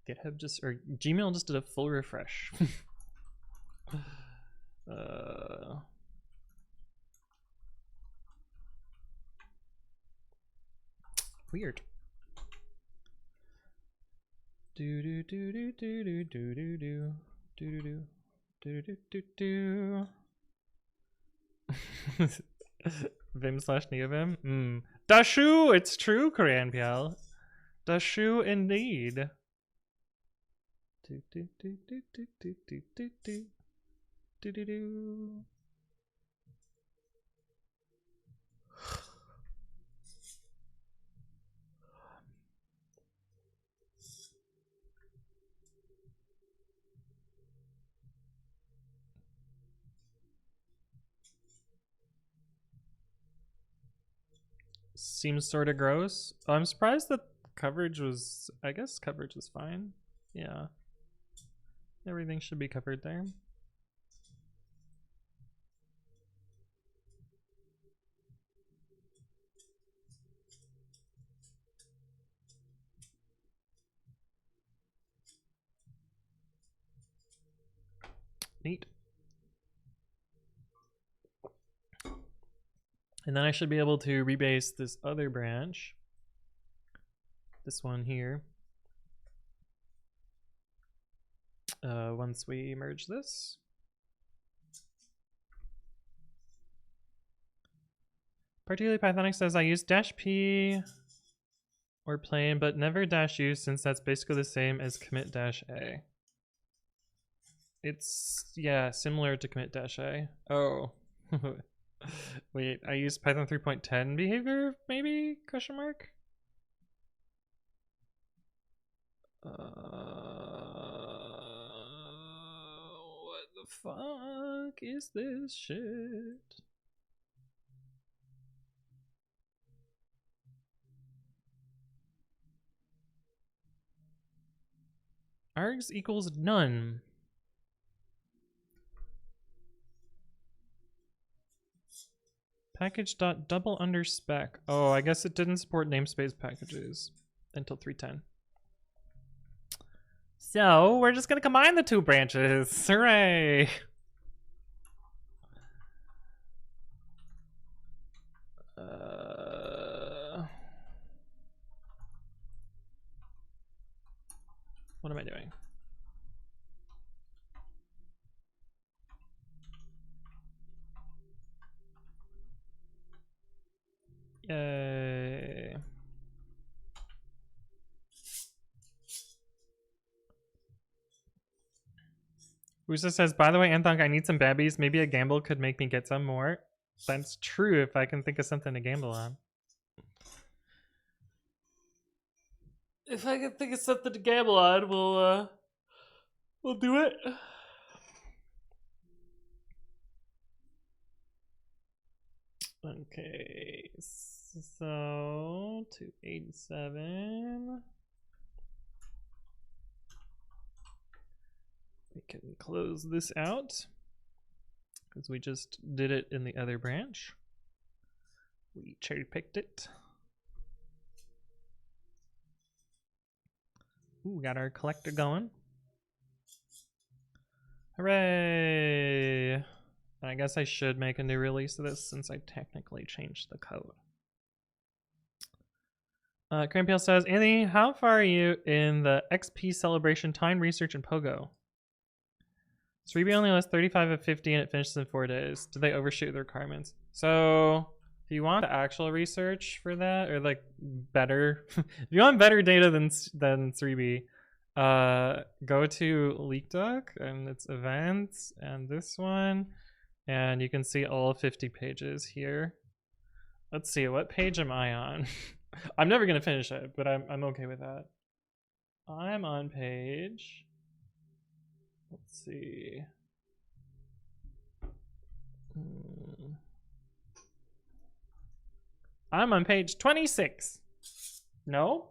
GitHub just, or Gmail just did a full refresh. Weird. Do do do do do do do do do do do do do do do. Vim/neovim. Dashu, it's true, Korean Piel. Dashu indeed. Do do do do do do do do do do do do. Seems sort of gross. I'm surprised that coverage was, I guess coverage was fine. Yeah. Everything should be covered there. Neat. And then I should be able to rebase this other branch. This one here. Once we merge this. Particularly Pythonic says I use -P or plain, but never -U since that's basically the same as commit-A. It's, yeah, similar to commit-A. Oh. Wait, I used Python 3.10 behavior, maybe? Question mark? What the fuck is this shit? args equals none. Package.double_spec. Oh, I guess it didn't support namespace packages until 3.10. So we're just gonna combine the two branches. Hooray! What am I doing? Yay. Usa says, by the way, Anthonk, I need some babbies. Maybe a gamble could make me get some more. That's true if I can think of something to gamble on. If I can think of something to gamble on, we'll do it. Okay, So 287. We can close this out because we just did it in the other branch. We cherry picked it. Ooh, got our collector going. Hooray! I guess I should make a new release of this since I technically changed the code. Crampiel says, Anthony, how far are you in the XP celebration time research in Pogo? 3B only lasts 35 of 50 and it finishes in 4 days. Did they overshoot the requirements? So if you want the actual research for that, or like better, if you want better data than 3B, go to LeakDoc and its events and this one, and you can see all 50 pages here. Let's see, what page am I on? I'm never gonna finish it, but I'm okay with that. I'm on page, let's see. I'm on page 26. No,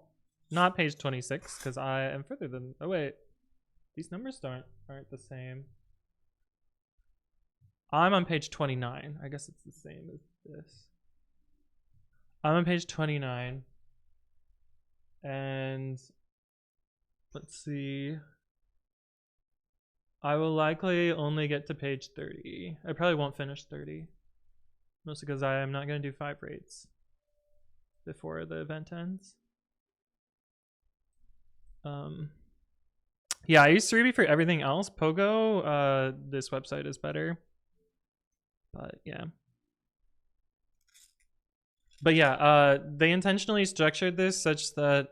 not page 26, because I am further than, oh wait, these numbers aren't the same. I'm on page 29. I guess it's the same as this. I'm on page 29. And let's see. I will likely only get to page 30. I probably won't finish 30. Mostly because I am not going to do 5 raids before the event ends. Yeah, I use 3B for everything else. Pogo, this website is better. But yeah. But yeah, they intentionally structured this such that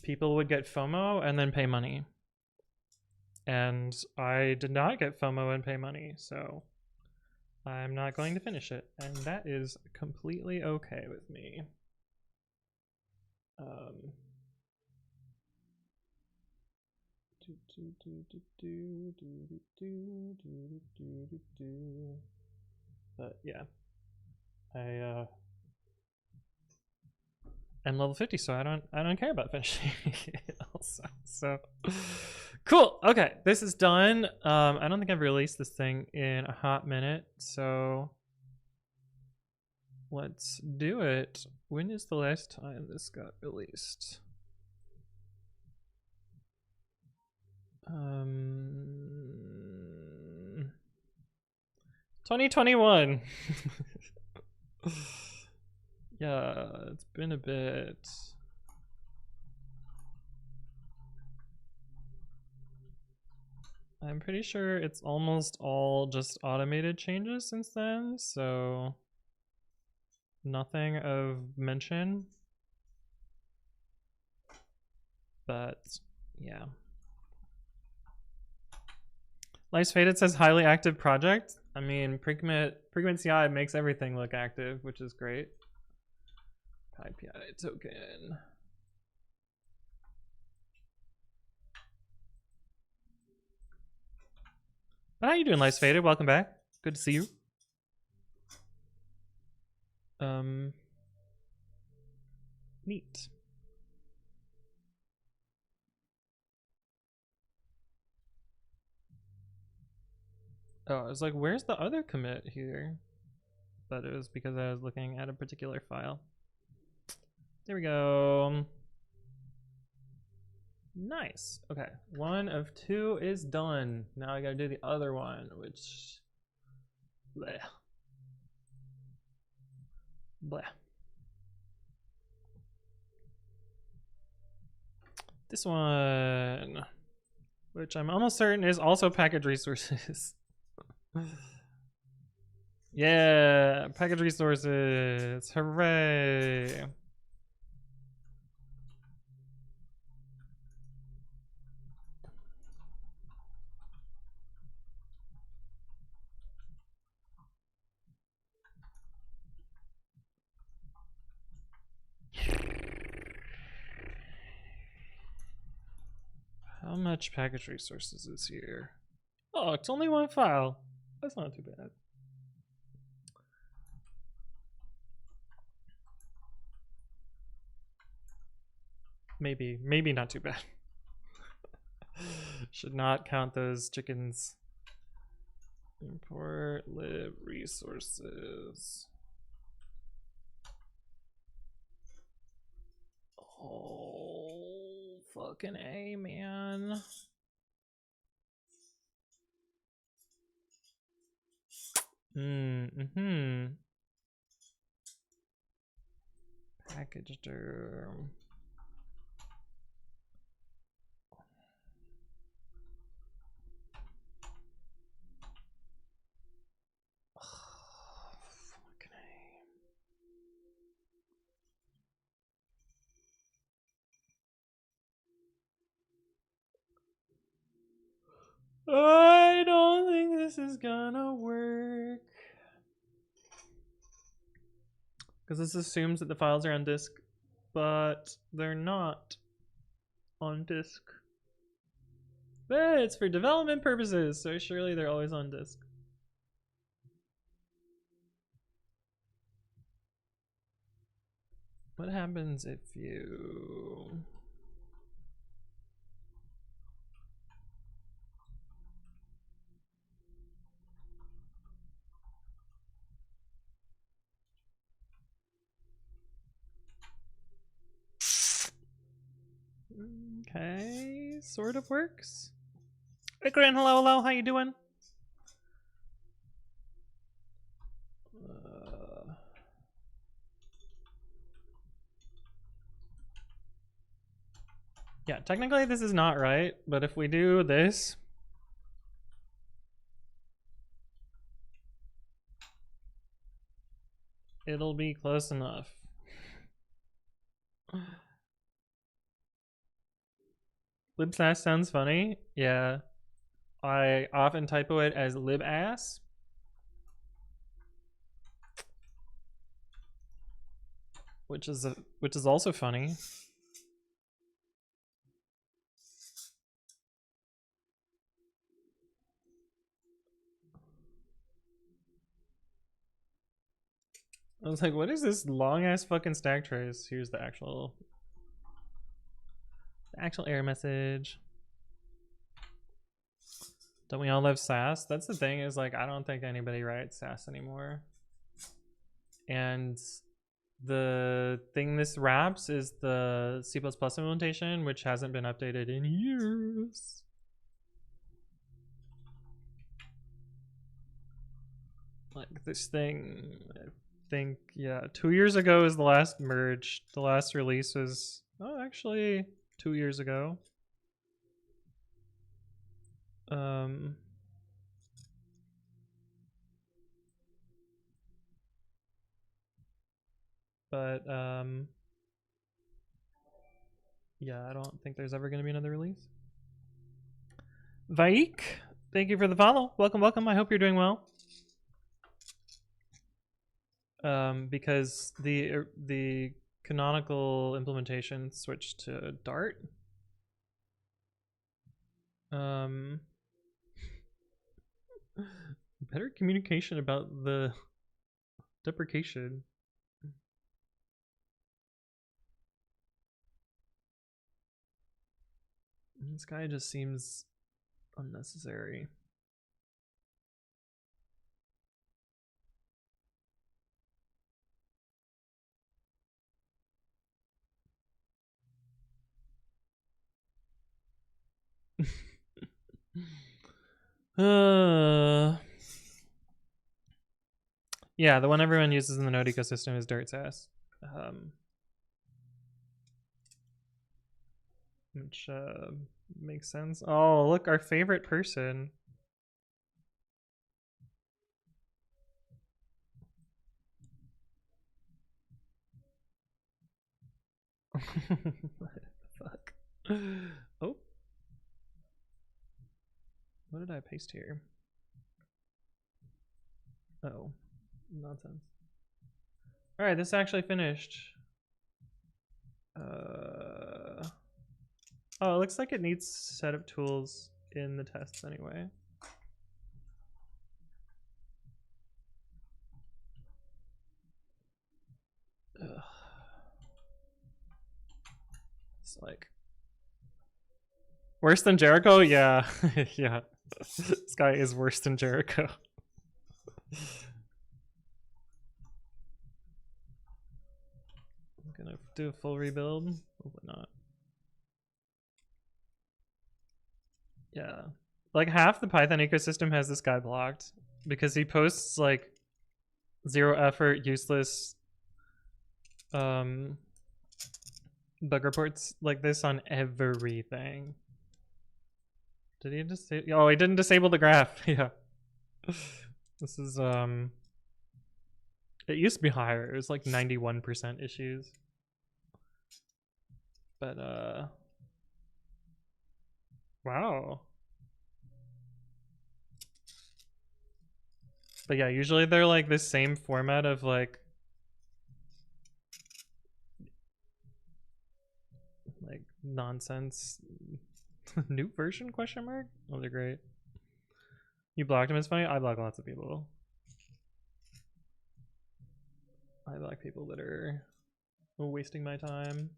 people would get FOMO and then pay money. And I did not get FOMO and pay money, so I'm not going to finish it. And that is completely okay with me. But yeah, I'm level 50, so I don't care about finishing it also. So cool. Okay, this is done. I don't think I've released this thing in a hot minute, so let's do it. When is the last time this got released? 2021. Yeah, it's been a bit. I'm pretty sure it's almost all just automated changes since then, so nothing of mention. But yeah. Life's Faded says highly active project. I mean, Precommit CI makes everything look active, which is great. PyPI token. How you doing, Life's Faded? Welcome back. Good to see you. Neat. Oh, I was like, where's the other commit here? But it was because I was looking at a particular file. There we go. Nice. Okay, 1 of 2 is done. Now I gotta do the other one, which... bleh. Bleh. This one, which I'm almost certain is also package resources. Yeah, package resources. Hooray. How much package resources is here? Oh, it's only 1 file. That's not too bad. Maybe not too bad. Should not count those chickens. Import lib resources. Oh, fucking A, man. Package derm. I don't think this is gonna work. Because this assumes that the files are on disk, but they're not on disk. But it's for development purposes, so surely they're always on disk. What happens if you... Okay, sort of works. Hey, Gran, hello, how you doing? Yeah, technically this is not right, but if we do this... it'll be close enough. Libsass sounds funny. Yeah. I often typo it as libass. Which is also funny. I was like, what is this long ass fucking stack trace? Here's the actual error message. Don't we all love Sass? That's the thing, is like, I don't think anybody writes Sass anymore. And the thing this wraps is the C++ implementation, which hasn't been updated in years. Like this thing, I think, yeah, 2 years ago is the last merge. The last release was, oh, actually 2 years ago. But yeah, I don't think there's ever going to be another release. Vaik, thank you for the follow. Welcome, welcome. I hope you're doing well. Because the canonical implementation switched to Dart. Better communication about the deprecation. This guy just seems unnecessary. Yeah, the one everyone uses in the Node ecosystem is Dart Sass. Which makes sense. Oh, look, our favorite person. What the fuck? Oh. What did I paste here? Oh, nonsense. All right, this actually finished. Oh, it looks like it needs set of tools in the tests anyway. Ugh. Just like worse than Jericho? Yeah. Yeah. This guy is worse than Jericho. I'm gonna do a full rebuild. Hopefully not. Yeah. Like half the Python ecosystem has this guy blocked because he posts like zero effort, useless bug reports like this on everything. Did he disable? Oh, he didn't disable the graph. Yeah. This is it used to be higher. It was like 91% issues. But wow. But yeah, usually they're like the same format of like nonsense. New version question mark? Oh, they're great. You blocked him, it's funny. I block lots of people. I block people that are wasting my time.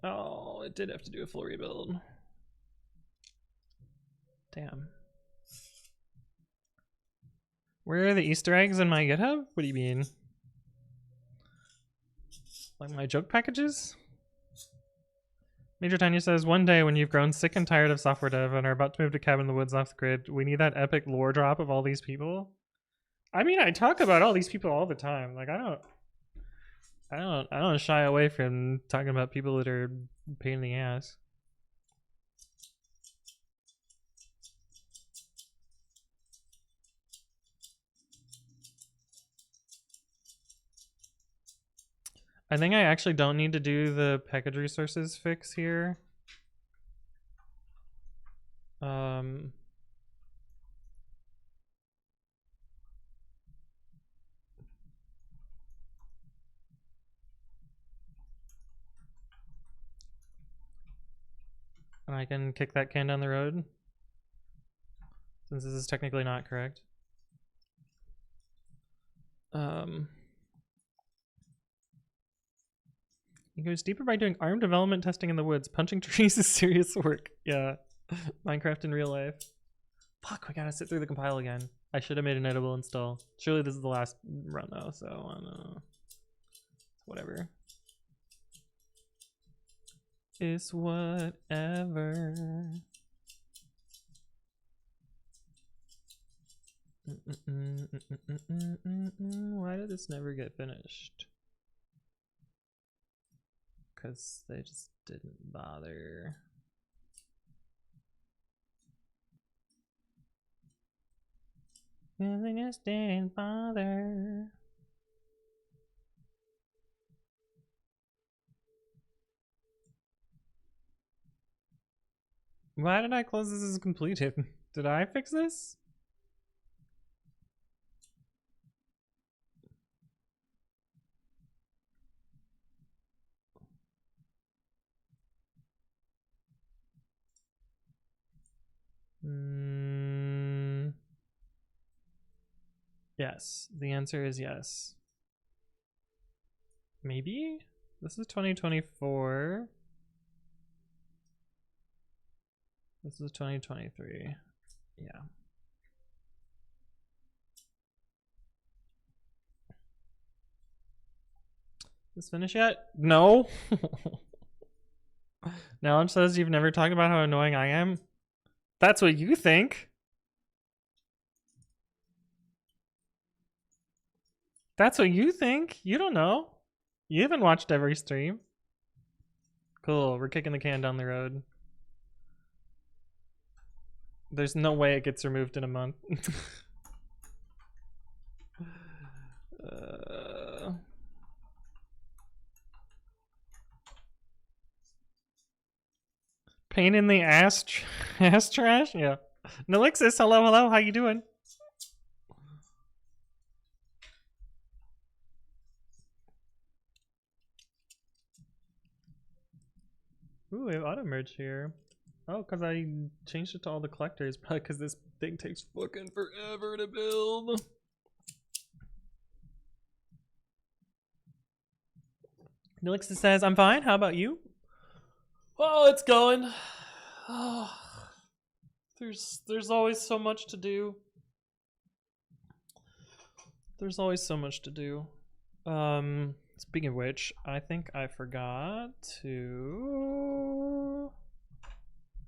Oh, it did have to do a full rebuild. Damn. Where are the Easter eggs in my GitHub? What do you mean? Like my joke packages? Major Tanya says, one day when you've grown sick and tired of software dev and are about to move to cabin in the woods off the grid, we need that epic lore drop of all these people. I mean, I talk about all these people all the time. Like I don't shy away from talking about people that are a pain in the ass. I think I actually don't need to do the package resources fix here. And I can kick that can down the road, since this is technically not correct. He goes deeper by doing ARM development testing in the woods. Punching trees is serious work. Yeah. Minecraft in real life. Fuck, we gotta sit through the compile again. I should have made an editable install. Surely this is the last run though, so I don't know. Whatever. It's whatever. Why did this never get finished? Because they just didn't bother. They just didn't bother. Why did I close this as completed? Did I fix this? Yes, the answer is yes. Maybe? This is 2024. This is 2023. Yeah. Is this finished yet? No. Knowledge says you've never talked about how annoying I am. That's what you think. That's what you think. You don't know. You haven't watched every stream. Cool, we're kicking the can down the road. There's no way it gets removed in a month. Pain in the ass, ass trash? Yeah. Nelixis, hello, hello, how you doing? Ooh, we have auto merge here. Oh, because I changed it to all the collectors, probably because this thing takes fucking forever to build. Nilix says, I'm fine. How about you? Oh, it's going. Oh, there's always so much to do. There's always so much to do. Speaking of which, I think I forgot to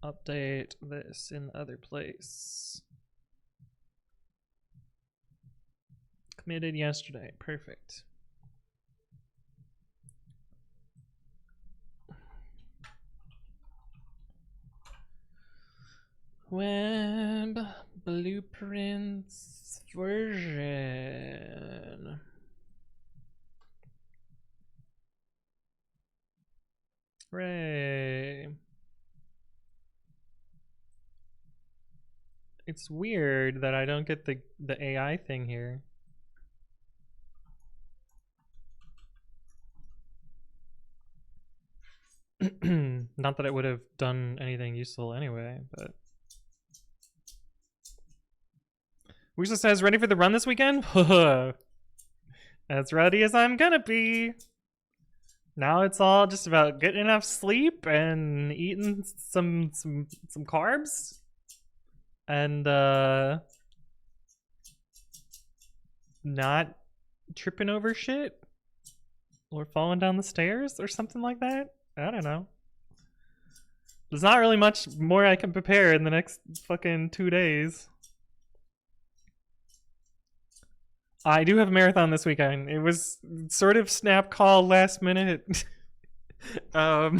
update this in the other place. Committed yesterday. Perfect. Web blueprints version. Hooray. It's weird that I don't get the AI thing here. Not that it would have done anything useful anyway, but Wisa says, ready for the run this weekend? As ready as I'm gonna be. Now it's all just about getting enough sleep and eating some carbs and not tripping over shit or falling down the stairs or something like that. I don't know. There's not really much more I can prepare in the next fucking 2 days. I do have a marathon this weekend. It was sort of snap call last minute. I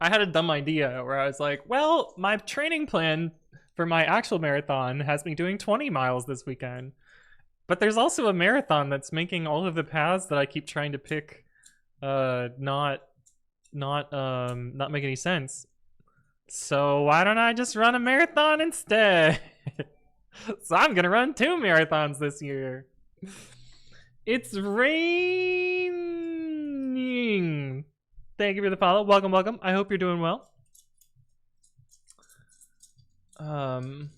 had a dumb idea where I was like, well, my training plan for my actual marathon has me doing 20 miles this weekend. But there's also a marathon that's making all of the paths that I keep trying to pick not make any sense. So why don't I just run a marathon instead? So I'm gonna run 2 marathons this year. It's raining. Thank you for the follow. Welcome, welcome. I hope you're doing well. DNL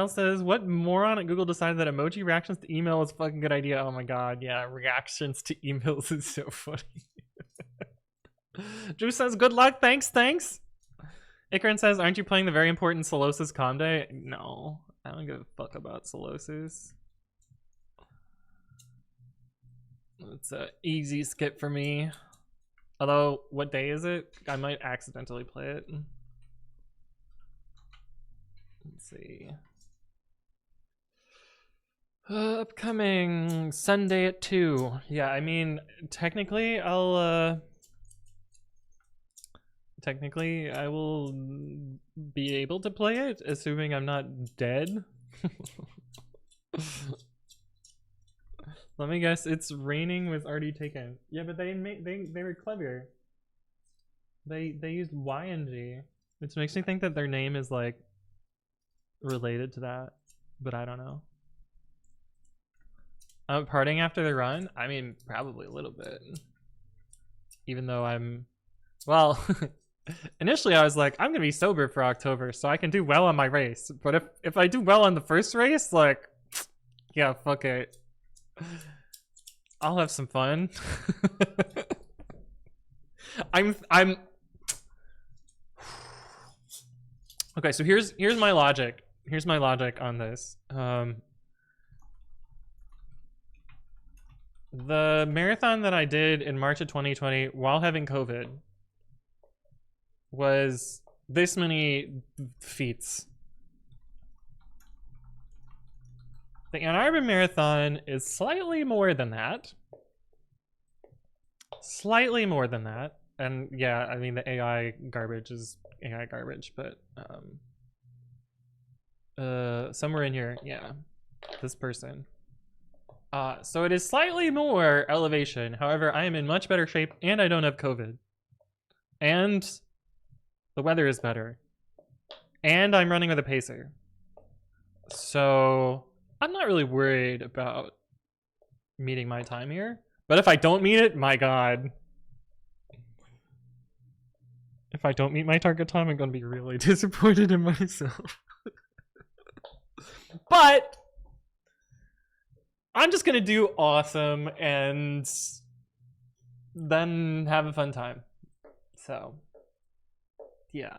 says, what moron at Google decided that emoji reactions to email is a fucking good idea? Oh my god, yeah, reactions to emails is so funny. Drew says, good luck, thanks. Ikarin says, aren't you playing the very important Solosis Calm Day? No, I don't give a fuck about Solosis. It's an easy skip for me. Although, what day is it? I might accidentally play it. Let's see. Upcoming Sunday at 2. Yeah, I mean, technically, I will be able to play it, assuming I'm not dead. Let me guess, it's raining was already taken. Yeah, but they were clever. They used Y and G, which makes me think that their name is like related to that, but I don't know. Partying after the run? I mean, probably a little bit. Even though I'm, well, initially I was like, I'm gonna be sober for October so I can do well on my race. But if I do well on the first race, like, yeah, fuck it. I'll have some fun. I'm okay, so here's my logic. Here's my logic on this. The marathon that I did in March of 2020 while having COVID was this many feats. The Ann Arbor Marathon is slightly more than that. Slightly more than that. And yeah, I mean, the AI garbage is AI garbage, but somewhere in here, yeah, this person. So it is slightly more elevation. However, I am in much better shape and I don't have COVID. And the weather is better. And I'm running with a pacer. So I'm not really worried about meeting my time here. But if I don't meet it, my god. If I don't meet my target time, I'm going to be really disappointed in myself. But I'm just going to do awesome and then have a fun time. So, yeah.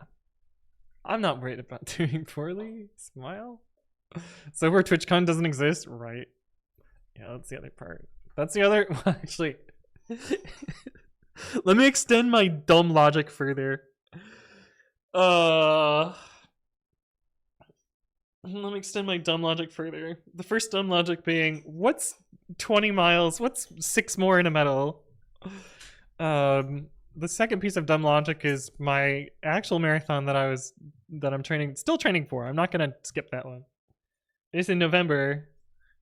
I'm not worried about doing poorly. Smile. So where TwitchCon doesn't exist, right? Yeah, that's the other part. That's the other. Well, actually, let me extend my dumb logic further. Let me extend my dumb logic further. The first dumb logic being, what's 20 miles? What's 6 more in a medal? The second piece of dumb logic is my actual marathon that I'm still training for. I'm not gonna skip that one. It's in November,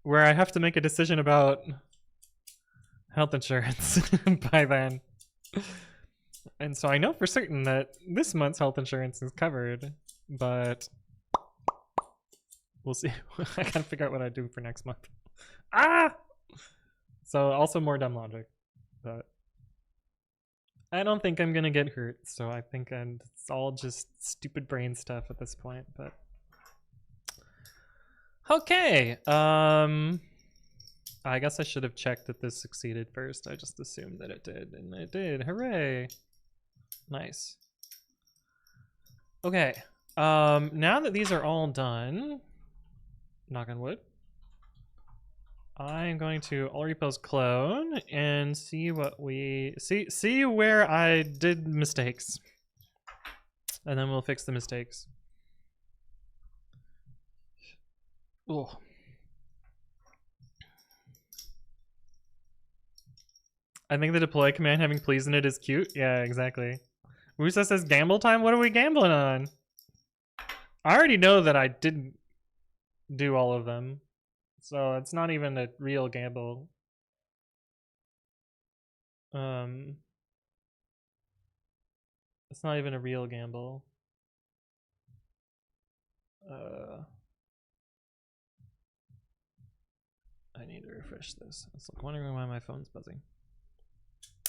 where I have to make a decision about health insurance by then. And so I know for certain that this month's health insurance is covered, but we'll see. I gotta figure out what I do for next month. So also more dumb logic, but I don't think I'm gonna get hurt, so I think it's all just stupid brain stuff at this point, but okay. I guess I should have checked that this succeeded first. I just assumed that it did, and it did. Hooray. Nice. Okay. Now that these are all done, knock on wood, I'm going to all repos clone and see what we see where I did mistakes, and then we'll fix the mistakes. Oh. I think the deploy command having please in it is cute. Yeah, exactly. Musa says gamble time. What are we gambling on? I already know that I didn't do all of them, so it's not even a real gamble. It's not even a real gamble. I need to refresh this. I was wondering why my phone's buzzing.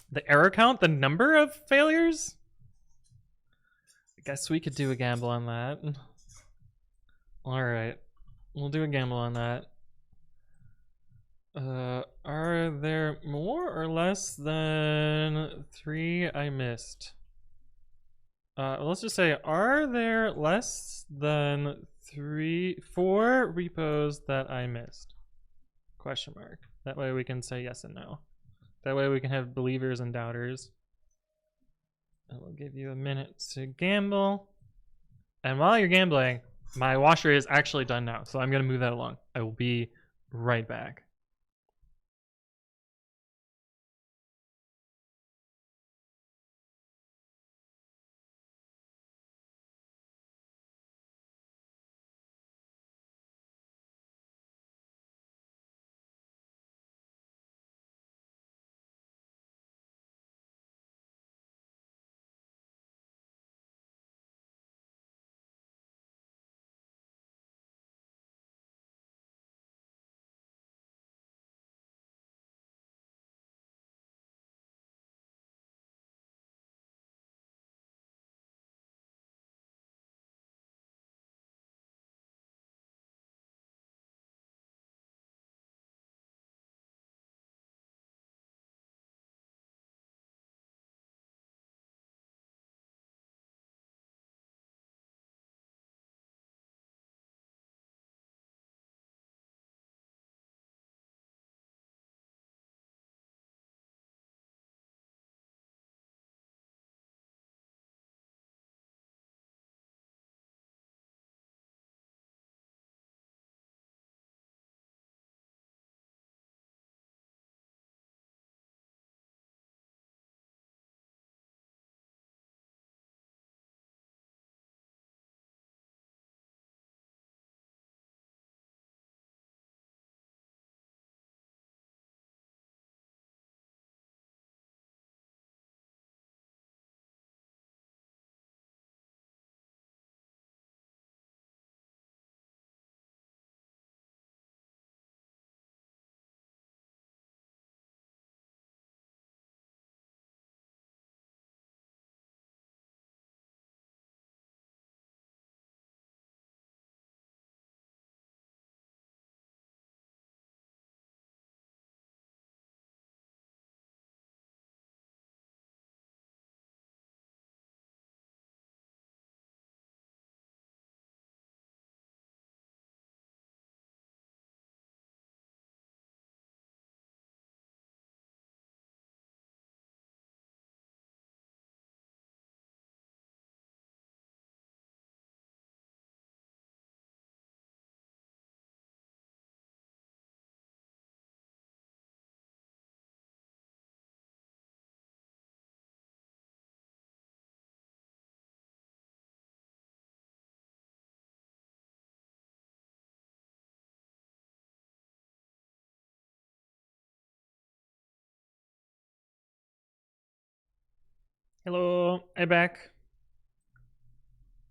The error count, the number of failures? I guess we could do a gamble on that. Alright. We'll do a gamble on that. Are there more or less than 3 I missed? Let's just say, are there less than 4 repos that I missed? Question mark. That way we can say yes and no. That way we can have believers and doubters. I will give you a minute to gamble. And while you're gambling, my washer is actually done now, so I'm going to move that along. I will be right back. Hello, I'm back.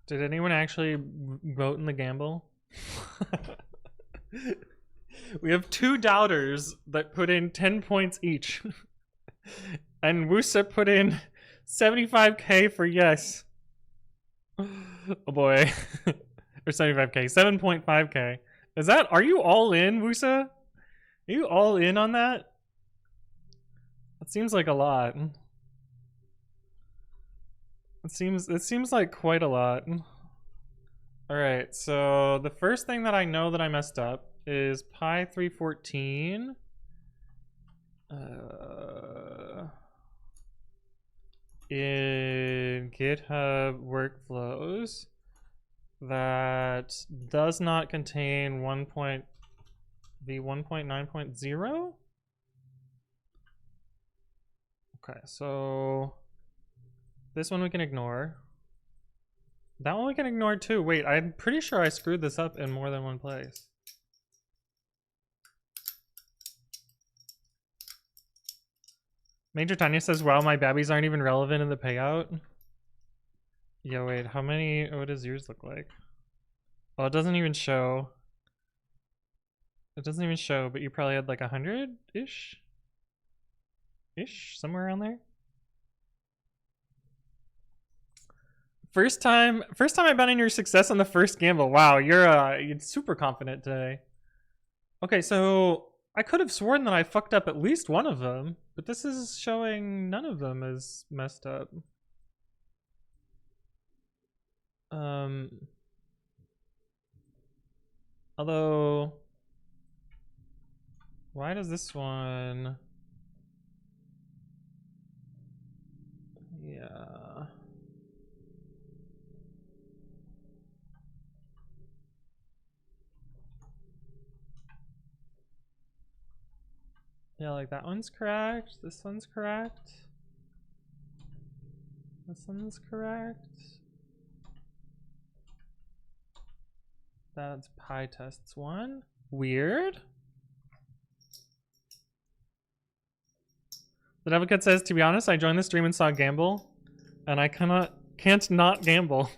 Did anyone actually vote in the gamble? We have 2 doubters that put in 10 points each. And Wusa put in 75k for yes. Oh boy. Or 75k, 7.5k. Is that, are you all in, Wusa? Are you all in on that? That seems like a lot. It seems like quite a lot. Alright, so the first thing that I know that I messed up is pi 314. In GitHub workflows that does not contain the 1.9.0. Okay, so this one we can ignore. That one we can ignore too. Wait, I'm pretty sure I screwed this up in more than one place. Major Tanya says, wow, my babbies aren't even relevant in the payout. Yeah, wait, how many, what does yours look like? Well, it doesn't even show. It doesn't even show, but you probably had like 100-ish? Somewhere around there? First time I bet on your success on the first gamble. Wow, you're super confident today. Okay, so I could have sworn that I fucked up at least one of them, but this is showing none of them is messed up. Although, why does this one? Yeah. Yeah, like that one's correct. This one's correct. This one's correct. That's pi tests 1. Weird. The Devilcat says, to be honest, I joined the stream and saw gamble, and I can't not gamble.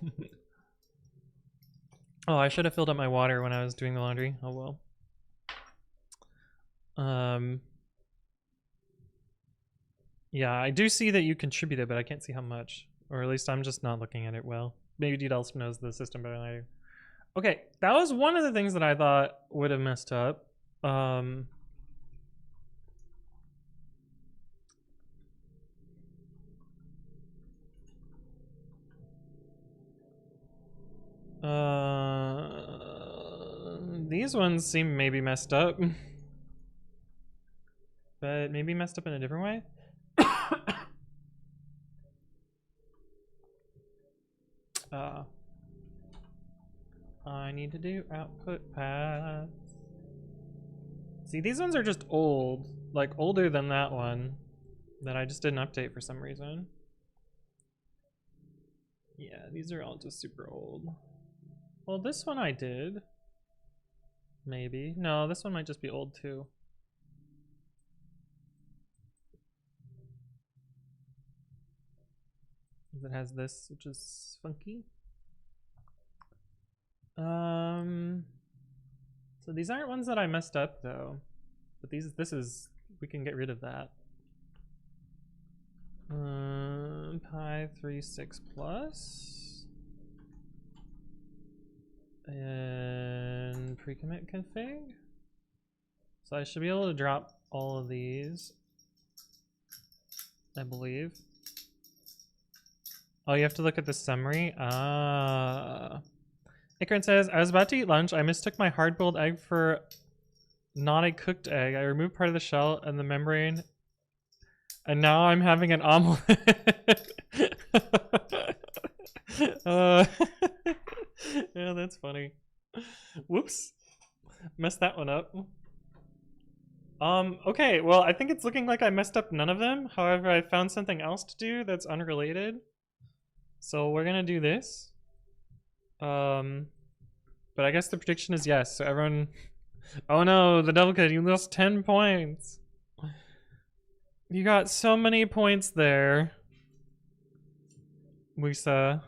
Oh, I should have filled up my water when I was doing the laundry. Oh well. Yeah, I do see that you contributed, but I can't see how much. Or at least I'm just not looking at it well. Maybe Deed else knows the system better than I do. Okay, that was one of the things that I thought would have messed up. These ones seem maybe messed up. But maybe messed up in a different way? I need to do output paths. See, these ones are just old. Like, older than that one. That I just didn't update for some reason. Yeah, these are all just super old. Well, this one I did. Maybe. No, this one might just be old too. It has this, which is funky. So these aren't ones that I messed up though. But this is, we can get rid of that. Pi 36 plus. And pre-commit config. So I should be able to drop all of these, I believe. Oh, you have to look at the summary? Ah. Ikran says, I was about to eat lunch. I mistook my hard-boiled egg for not a cooked egg. I removed part of the shell and the membrane, and now I'm having an omelet. Yeah, that's funny. Whoops. Messed that one up. Okay, well, I think it's looking like I messed up none of them. However, I found something else to do that's unrelated. So we're gonna do this. But I guess the prediction is yes. So everyone, oh no, the Devil Kid, you lost 10 points. You got so many points there. Wisa.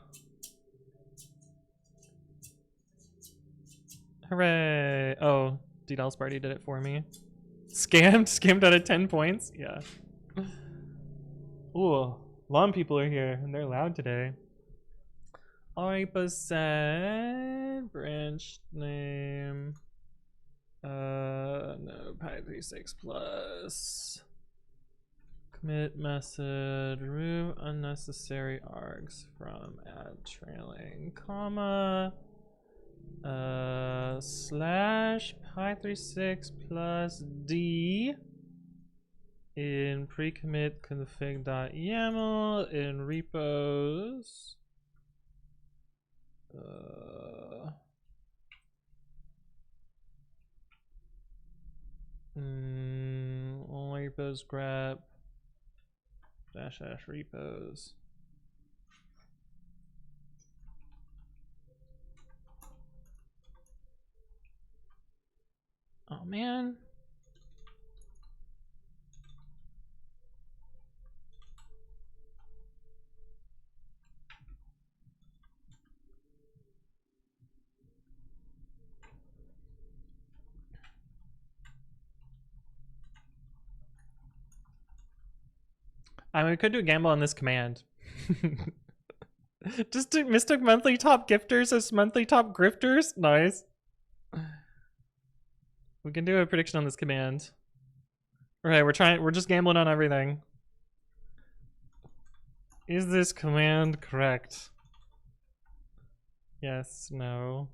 Hooray! Oh, D-Doll's party did it for me. Scammed out of 10 points? Yeah. Ooh, a lot of people are here and they're loud today. Alright, branch name. No, pi36 plus. Commit method, remove unnecessary args from add trailing, comma. Slash pi36 plus D in pre-commit config.yaml in repos. All repos grep -- repos. Oh man. I mean, we could do a gamble on this command. Just do Mystic monthly top gifters as monthly top grifters. Nice. We can do a prediction on this command. Okay, we're just gambling on everything. Is this command correct? Yes, no.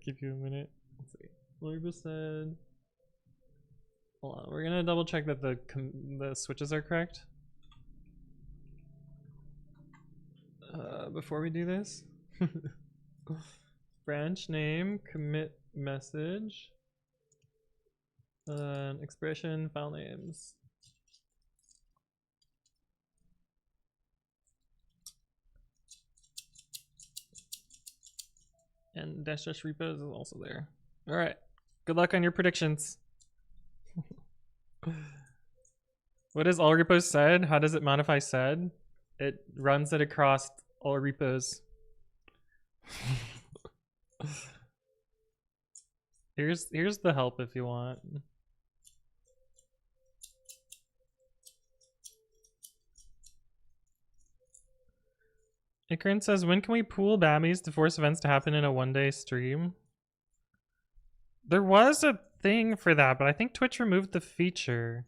Give you a minute. Let's see. Lorba said. Hold on, we're gonna double check that the switches are correct. Before we do this. Branch name, commit message. Expression, file names. And -- repos is also there. All right. Good luck on your predictions. What does all repos said? How does it modify said? It runs it across all repos. Here's the help if you want. Ikrin says, when can we pool Babbies to force events to happen in a one-day stream? There was a thing for that, but I think Twitch removed the feature.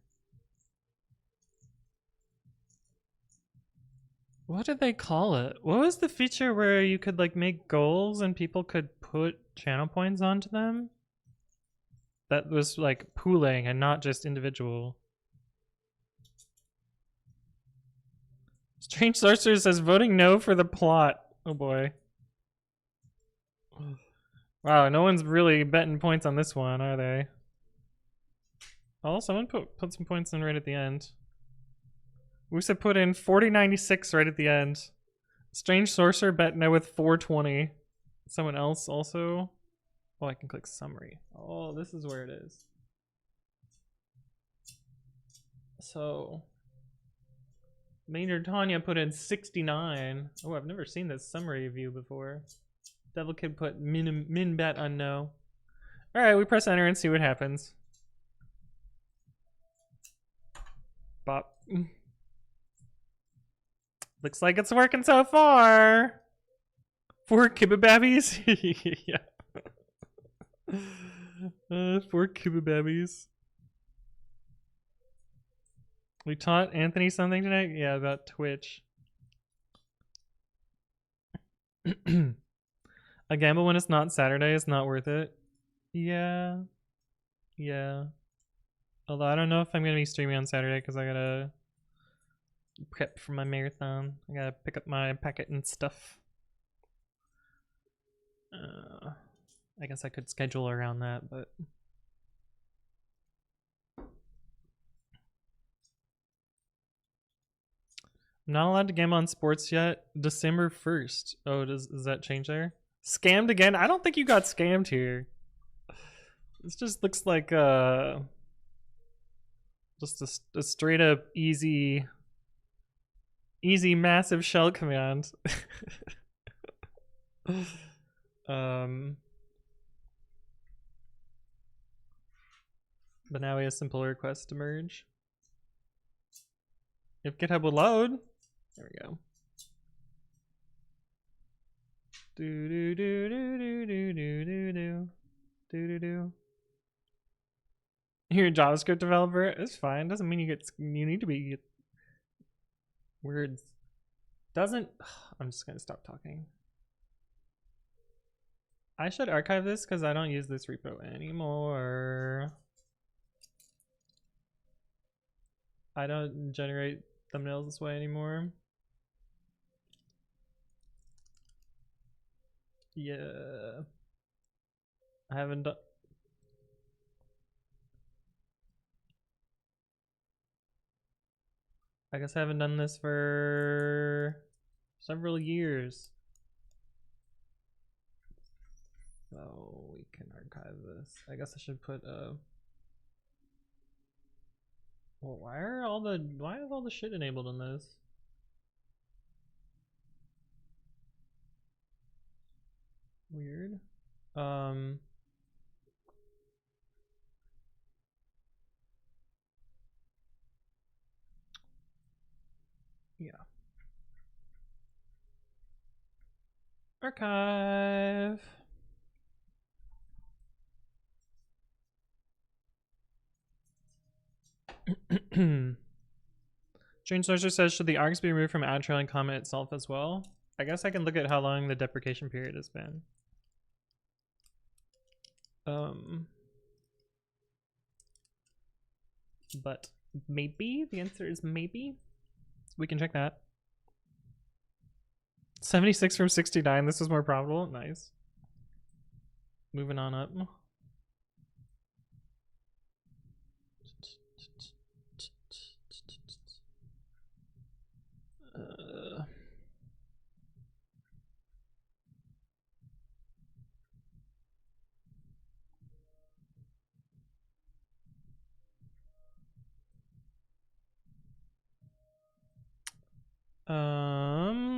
What did they call it? What was the feature where you could like make goals and people could put channel points onto them? That was like pooling and not just individual. Strange Sorcerer says voting no for the plot. Oh boy. Wow, no one's really betting points on this one, are they? Oh, someone put some points in right at the end. Wusa put in 4096 right at the end. Strange Sorcerer bet no with 420. Someone else also. Oh, I can click summary. Oh, this is where it is. So Maynard Tanya put in 69. Oh, I've never seen this summary view before. Devil Kid put min bet on no. Alright, we press enter and see what happens. Bop. Looks like it's working so far. 4 Kibababbies? Yeah. 4 Kibababbies. We taught Anthony something tonight? Yeah, about Twitch. A gamble when it's not Saturday is not worth it. Yeah. Yeah. Although I don't know if I'm going to be streaming on Saturday because I gotta prep for my marathon. I gotta pick up my packet and stuff. I guess I could schedule around that, but I'm not allowed to gamble on sports yet. December 1st. Oh, does that change there? Scammed again? I don't think you got scammed here. This just looks like just a straight up easy Easy massive shell command. But now we have simple requests to merge. If GitHub will load, there we go. Do do do do do do do do do do do. You're a JavaScript developer. It's fine. Doesn't mean you need to be words. Doesn't. I'm just gonna stop talking. I should archive this because I don't use this repo anymore. I don't generate thumbnails this way anymore. Yeah. I haven't done. I guess I haven't done this for several years. So we can archive this. I guess I should put a. Well, why is all the shit enabled in this? Weird. Yeah. Archive. Strange Sorcerer says, should the args be removed from ad trailing comment itself as well? I guess I can look at how long the deprecation period has been. But maybe, the answer is maybe. We can check that. 76 from 69, this is more probable, nice. Moving on up.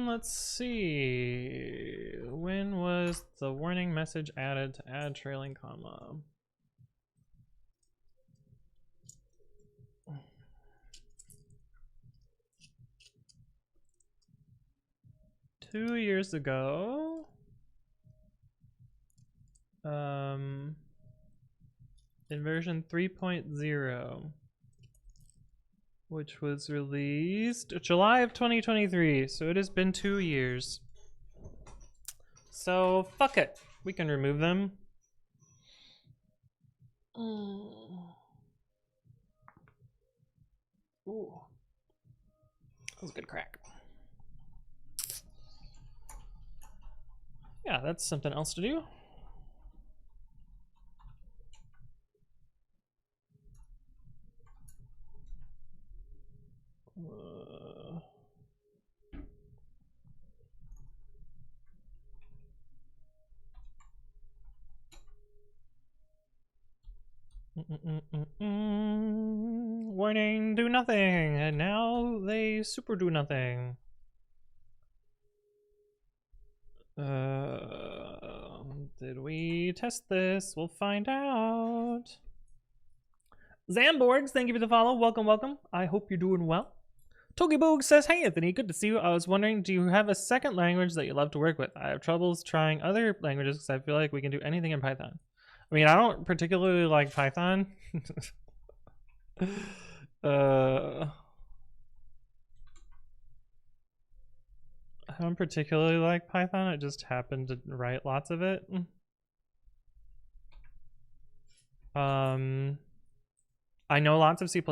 Let's see. When was the warning message added to add trailing comma? Two years ago. In version 3.0. Which was released July of 2023, so it has been 2 years. So fuck it, we can remove them. Ooh, that was a good crack. Yeah, that's something else to do. Warning, do nothing, and now they super do nothing. Did we test this? We'll find out. Zamborgs, thank you for the follow. Welcome, welcome. I hope you're doing well. Togiboog says, hey Anthony, good to see you. I was wondering, do you have a second language that you love to work with? I have troubles trying other languages because I feel like we can do anything in Python. I mean, I don't particularly like Python. I don't particularly like Python. I just happen to write lots of it. I know lots of C++.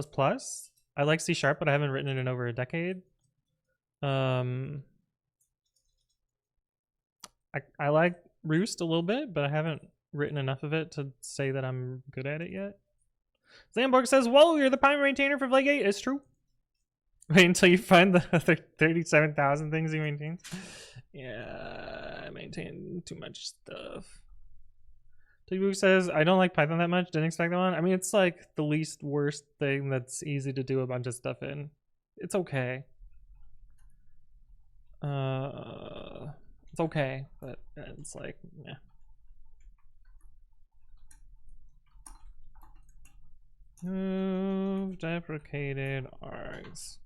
I like C#, but I haven't written it in over a decade. I like Roost a little bit, but I haven't written enough of it to say that I'm good at it yet. Zamborg says, whoa, you're the primary maintainer for Flake8. It's true. Wait until you find the other 37,000 things he maintains. Yeah, I maintain too much stuff. Togiboog says, I don't like Python that much. Didn't expect that one. I mean, it's like the least worst thing that's easy to do a bunch of stuff in. It's okay. It's okay, but it's like, yeah. Move deprecated args.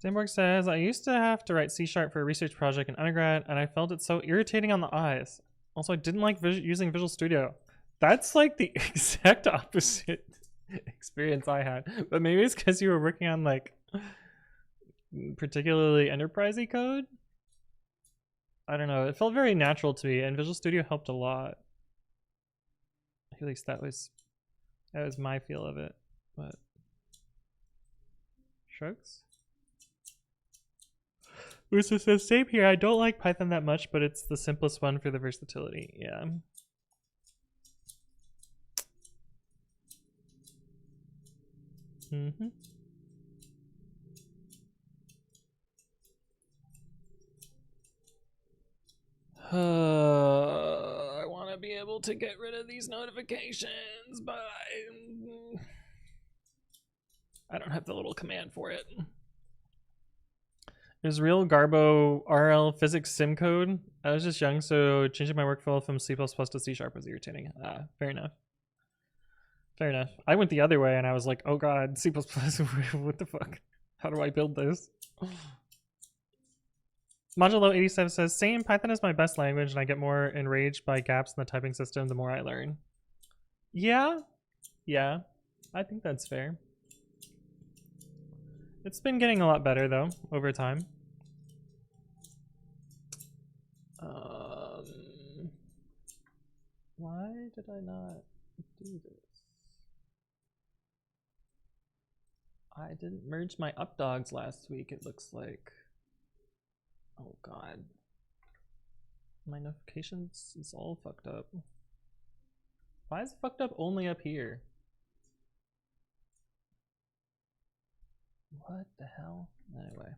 Zamborg says, I used to have to write C# for a research project in undergrad, and I felt it so irritating on the eyes. Also, I didn't like using Visual Studio. That's like the exact opposite experience I had. But maybe it's because you were working on like particularly enterprisey code. I don't know. It felt very natural to me, and Visual Studio helped a lot. At least that was my feel of it. But shrugs. Usa says, same here. I don't like Python that much, but it's the simplest one for the versatility. Yeah. Mm-hmm. I want to be able to get rid of these notifications, but I don't have the little command for it. Is real Garbo RL physics sim code? I was just young, so changing my workflow from C++ to C# was irritating. Fair enough. Fair enough. I went the other way and I was like, oh god, C++, what the fuck? How do I build this? Modulo87 says, same, Python is my best language and I get more enraged by gaps in the typing system the more I learn. Yeah, I think that's fair. It's been getting a lot better though, over time. Why did I not do this? I didn't merge my updogs last week, it looks like. Oh god. My notifications is all fucked up. Why is it fucked up only up here? What the hell? Anyway.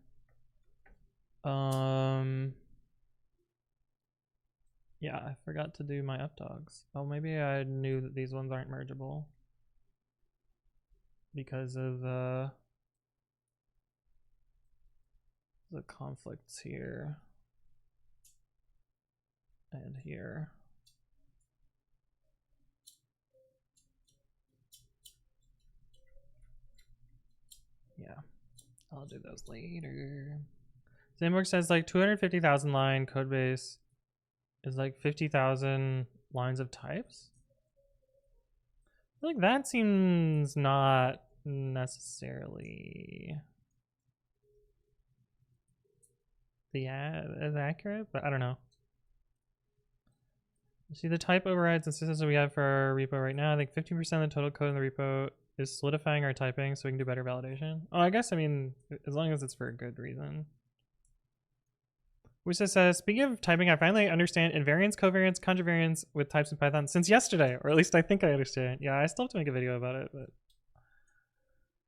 Yeah, I forgot to do my updogs. Oh, maybe I knew that these ones aren't mergeable because of the conflicts here and here. Yeah, I'll do those later. Zamborg says like 250,000 line code base is like 50,000 lines of types. I feel like that seems not necessarily as accurate, but I don't know. See the type overrides and systems that we have for our repo right now. I think 50% of the total code in the repo is solidifying our typing so we can do better validation. Oh, I guess, I mean, as long as it's for a good reason. Wisa says, speaking of typing, I finally understand invariance, covariance, contravariance with types in Python since yesterday, or at least I think I understand. Yeah, I still have to make a video about it, but.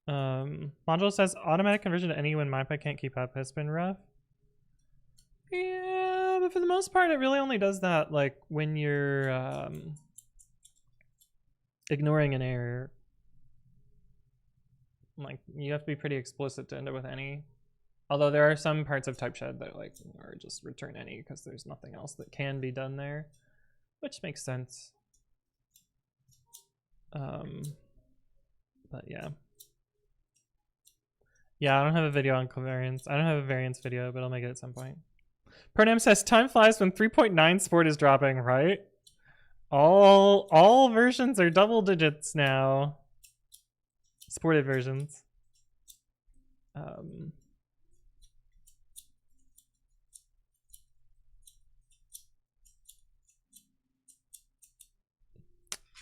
Module says, automatic conversion to any when MyPy can't keep up has been rough. Yeah, but for the most part, it really only does that like when you're ignoring an error. Like you have to be pretty explicit to end up with any. Although there are some parts of typeshed that like are just return any because there's nothing else that can be done there, which makes sense. But yeah. Yeah, I don't have a video on covariance. I don't have a variance video, but I'll make it at some point. Pernam says, time flies when 3.9 sport is dropping, right? All versions are double digits now. Supported versions.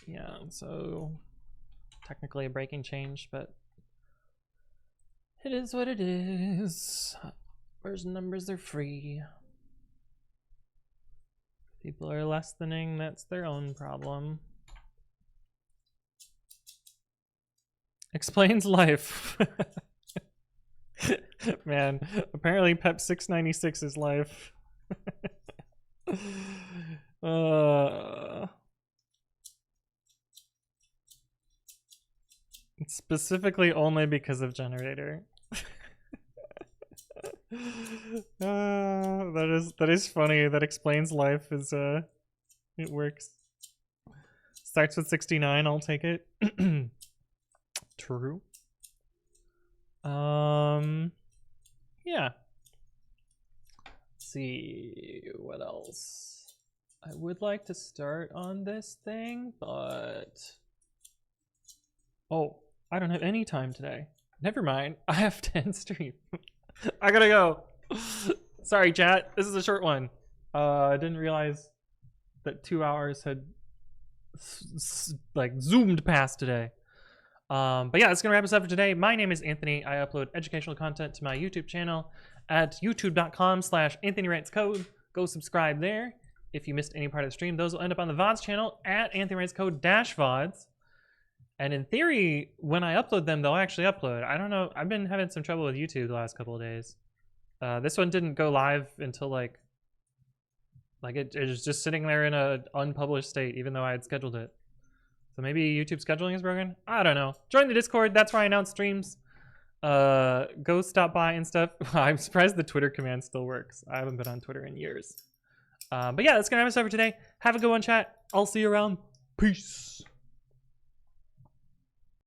Yeah, so technically a breaking change, but it is what it is. Version numbers are free. People are less thaning, that's their own problem. Explains life. Man, apparently Pep 696 is life. Specifically only because of generator. That is funny. That explains life. Is it works. Starts with 69. I'll take it. True. Yeah. Let's see what else. I would like to start on this thing, but oh, I don't have any time today. Never mind. I have 10 stream. I gotta go. Sorry, chat. This is a short one. I didn't realize that 2 hours had like zoomed past today. But yeah, that's gonna wrap us up for today. My name is Anthony. I upload educational content to my YouTube channel at youtube.com/anthonywritescode. Go subscribe there. If you missed any part of the stream, those will end up on the VODs channel at anthonywritescode-vods. And in theory, when I upload them, they'll actually upload. I don't know. I've been having some trouble with YouTube the last couple of days. This one didn't go live until like it was just sitting there in a unpublished state, even though I had scheduled it. So maybe YouTube scheduling is broken? I don't know. Join the Discord. That's where I announce streams. Go stop by and stuff. I'm surprised the Twitter command still works. I haven't been on Twitter in years. But yeah, that's going to have us over today. Have a good one, chat. I'll see you around. Peace.